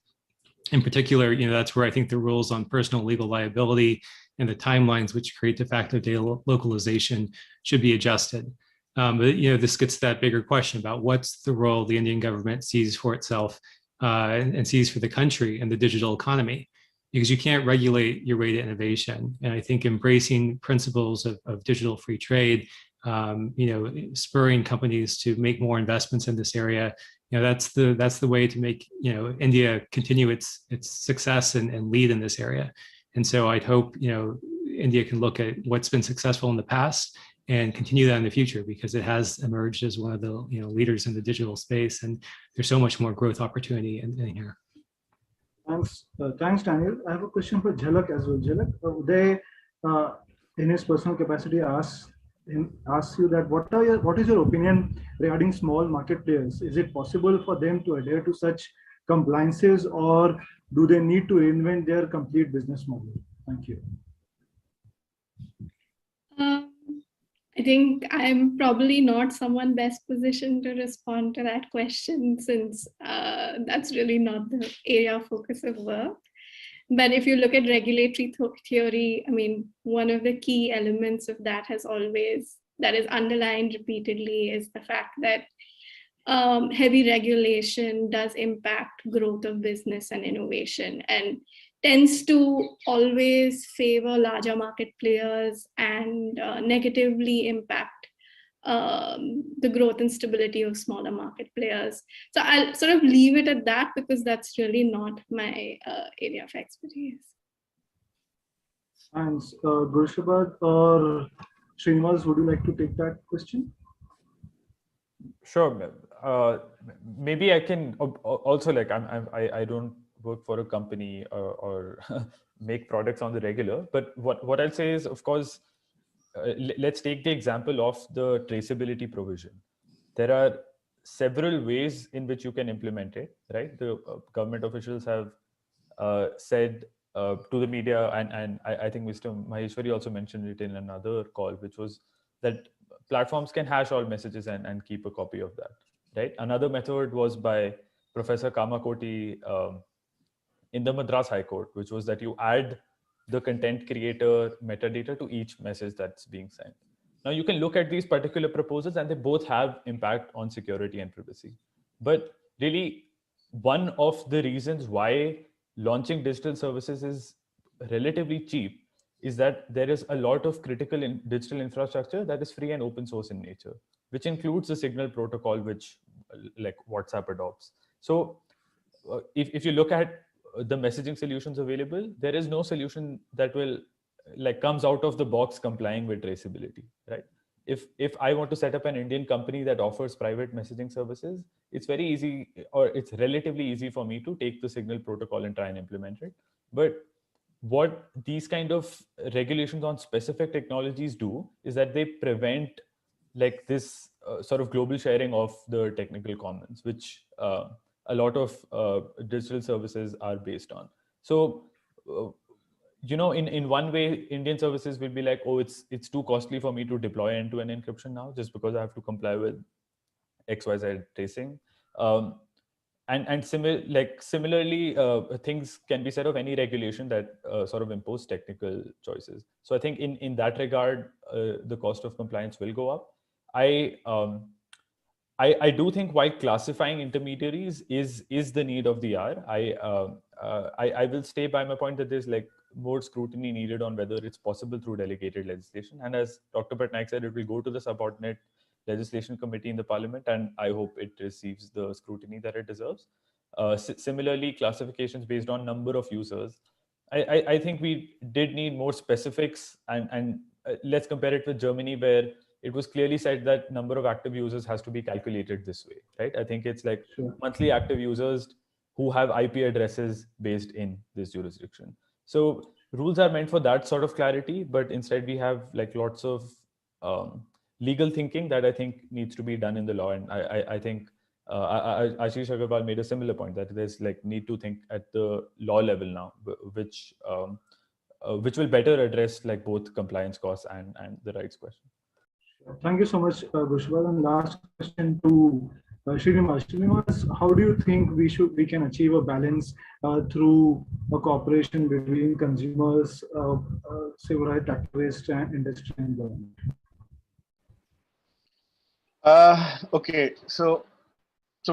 In particular, that's where I think the rules on personal legal liability and the timelines which create de facto data localization should be adjusted. But this gets to that bigger question about what's the role the Indian government sees for itself and sees for the country and the digital economy, because you can't regulate your way to innovation. And I think embracing principles of digital free trade, spurring companies to make more investments in this area, that's the way to make India continue its success and lead in this area. And so I'd hope India can look at what's been successful in the past and continue that in the future, because it has emerged as one of the leaders in the digital space, and there's so much more growth opportunity in here. Thanks, Daniel. I have a question for Jhalak as well. Jhalak, Uday, in his personal capacity, asks you that what is your opinion regarding small market players? Is it possible for them to adhere to such compliances, or do they need to reinvent their complete business model? Thank you. I think I'm probably not someone best positioned to respond to that question, since that's really not the area of focus of work. But if you look at regulatory theory, I mean, one of the key elements of that is underlined repeatedly, is the fact that heavy regulation does impact growth of business and innovation, and tends to always favor larger market players and negatively impact the growth and stability of smaller market players. So I'll sort of leave it at that, because that's really not my area of expertise. Thanks. Gurshabad or Srinivas, would you like to take that question? Sure. Maybe I can also, like, I don't work for a company or make products on the regular, but what I'll say is, of course, let's take the example of the traceability provision. There are several ways in which you can implement it, right? The government officials have said to the media, and I think Mr. Maheshwari also mentioned it in another call, which was that platforms can hash all messages and keep a copy of that, right? Another method was by Professor Kamakoti in the Madras High Court, which was that you add the content creator metadata to each message that's being sent. Now you can look at these particular proposals, and they both have impact on security and privacy. But really, one of the reasons why launching digital services is relatively cheap is that there is a lot of critical digital infrastructure that is free and open source in nature, which includes the Signal protocol, which like WhatsApp adopts. So if you look at the messaging solutions available, there is no solution that will comes out of the box complying with traceability, right? If I want to set up an Indian company that offers private messaging services, it's very easy, or it's relatively easy for me to take the Signal protocol and try and implement it. But what these kind of regulations on specific technologies do is that they prevent like this sort of global sharing of the technical commons, which a lot of digital services are based on. So in one way, Indian services will be like, oh, it's too costly for me to deploy end-to-end encryption now, just because I have to comply with XYZ tracing. And similarly, things can be said of any regulation that sort of impose technical choices. So I think in that regard, the cost of compliance will go up. I do think while classifying intermediaries is the need of the hour, I will stay by my point that there's like more scrutiny needed on whether it's possible through delegated legislation. And as Dr. Patnaik said, it will go to the subordinate legislation committee in the parliament, and I hope it receives the scrutiny that it deserves. Similarly, classifications based on number of users. I think we did need more specifics, and let's compare it with Germany, where it was clearly said that number of active users has to be calculated this way, right? I think it's like monthly active users who have IP addresses based in this jurisdiction. So rules are meant for that sort of clarity, but instead we have like lots of legal thinking that I think needs to be done in the law. And I think Ashish Agarwal made a similar point that there's like need to think at the law level now, which will better address like both compliance costs and the rights question. Thank you so much, Bushwal. And last question to Srinivas. Srinivas, how do you think we can achieve a balance through a cooperation between consumers, civil rights activists, and industry and government? Okay, so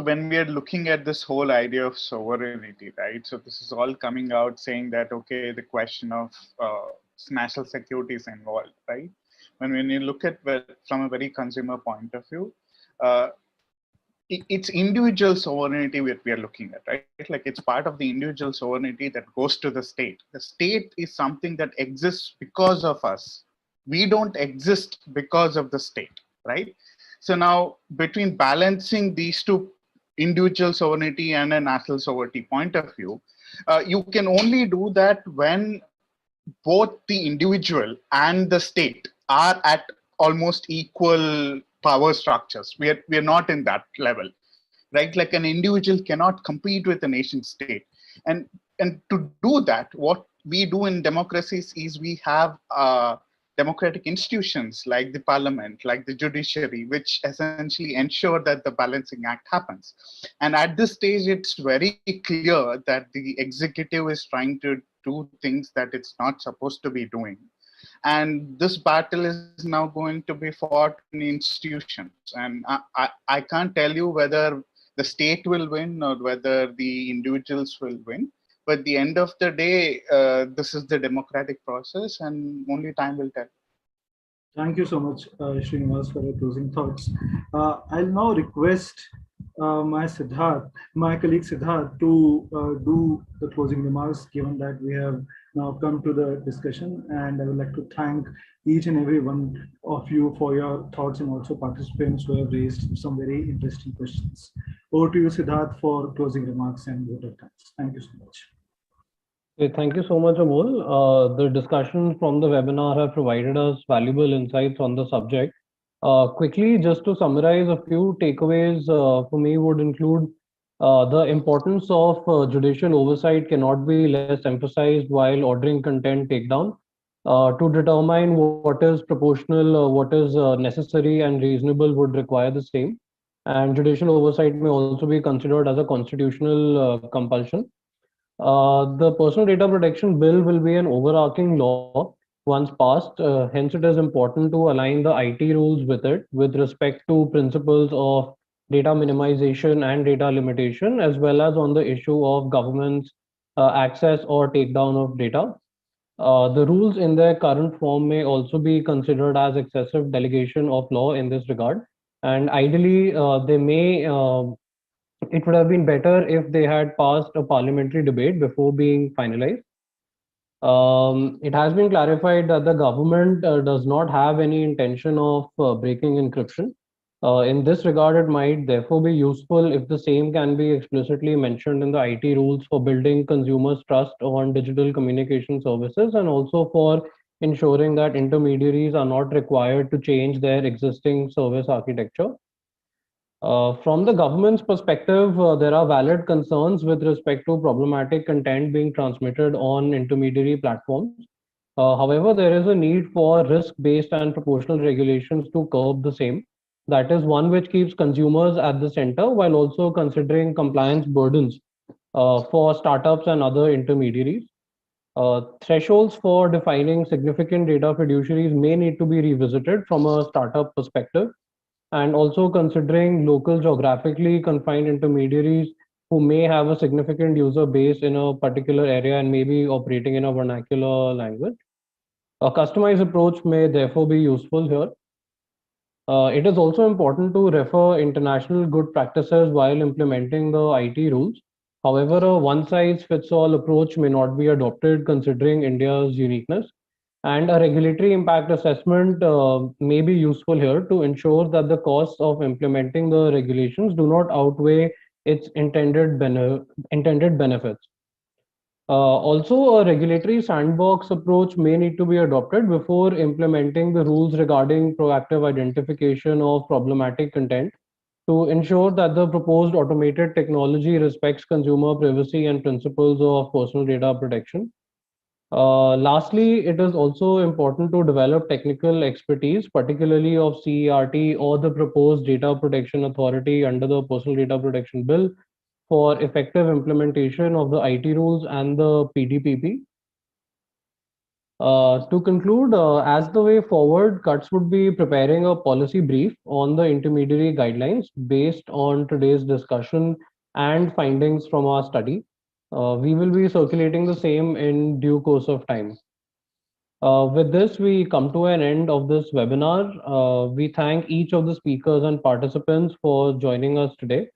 when we are looking at this whole idea of sovereignty, right? So this is all coming out saying that, okay, the question of national security is involved, right? When you look at from a very consumer point of view, it's individual sovereignty that we are looking at, right? Like it's part of the individual sovereignty that goes to the state. The state is something that exists because of us. We don't exist because of the state, right? So now between balancing these two, individual sovereignty and a national sovereignty point of view, you can only do that when both the individual and the state are at almost equal power structures. We are not in that level, right? Like an individual cannot compete with a nation state. And to do that, what we do in democracies is we have democratic institutions like the parliament, like the judiciary, which essentially ensure that the balancing act happens. And at this stage, it's very clear that the executive is trying to do things that it's not supposed to be doing. And this battle is now going to be fought in institutions. And I can't tell you whether the state will win or whether the individuals will win. But at the end of the day, this is the democratic process, and only time will tell. Thank you so much, Srinivas, for your closing thoughts. I'll now request my colleague Siddharth, to do the closing remarks, given that we have now come to the discussion. And I would like to thank each and every one of you for your thoughts, and also participants who have raised some very interesting questions. Over to you, Siddharth, for closing remarks and vote of thanks. Thank you so much. Okay, thank you so much, Amol. The discussion from the webinar have provided us valuable insights on the subject. Quickly, just to summarize, a few takeaways for me would include the importance of judicial oversight cannot be less emphasized while ordering content takedown. To determine what is proportional, what is necessary and reasonable would require the same. And judicial oversight may also be considered as a constitutional compulsion. The Personal Data Protection Bill will be an overarching law once passed. Hence, it is important to align the IT rules with it with respect to principles of data minimization and data limitation, as well as on the issue of government's access or takedown of data. The rules in their current form may also be considered as excessive delegation of law in this regard. And ideally, it would have been better if they had passed a parliamentary debate before being finalized. It has been clarified that the government does not have any intention of breaking encryption. In this regard, it might therefore be useful if the same can be explicitly mentioned in the IT rules for building consumers' trust on digital communication services, and also for ensuring that intermediaries are not required to change their existing service architecture. From the government's perspective, there are valid concerns with respect to problematic content being transmitted on intermediary platforms. However, there is a need for risk-based and proportional regulations to curb the same. That is one which keeps consumers at the center while also considering compliance burdens for startups and other intermediaries. Thresholds for defining significant data fiduciaries may need to be revisited from a startup perspective, and also considering local geographically confined intermediaries who may have a significant user base in a particular area and may be operating in a vernacular language. A customized approach may therefore be useful here. It is also important to refer international good practices while implementing the IT rules. However, a one-size-fits-all approach may not be adopted considering India's uniqueness. And a regulatory impact assessment may be useful here to ensure that the costs of implementing the regulations do not outweigh its intended benefits. Also, a regulatory sandbox approach may need to be adopted before implementing the rules regarding proactive identification of problematic content to ensure that the proposed automated technology respects consumer privacy and principles of personal data protection. Lastly, it is also important to develop technical expertise, particularly of CERT or the proposed data protection authority under the Personal Data Protection Bill, for effective implementation of the IT rules and the PDPP. To conclude, as the way forward, CUTS would be preparing a policy brief on the intermediary guidelines based on today's discussion and findings from our study. We will be circulating the same in due course of time. With this, we come to an end of this webinar. We thank each of the speakers and participants for joining us today.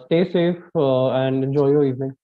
Stay safe and enjoy your evening.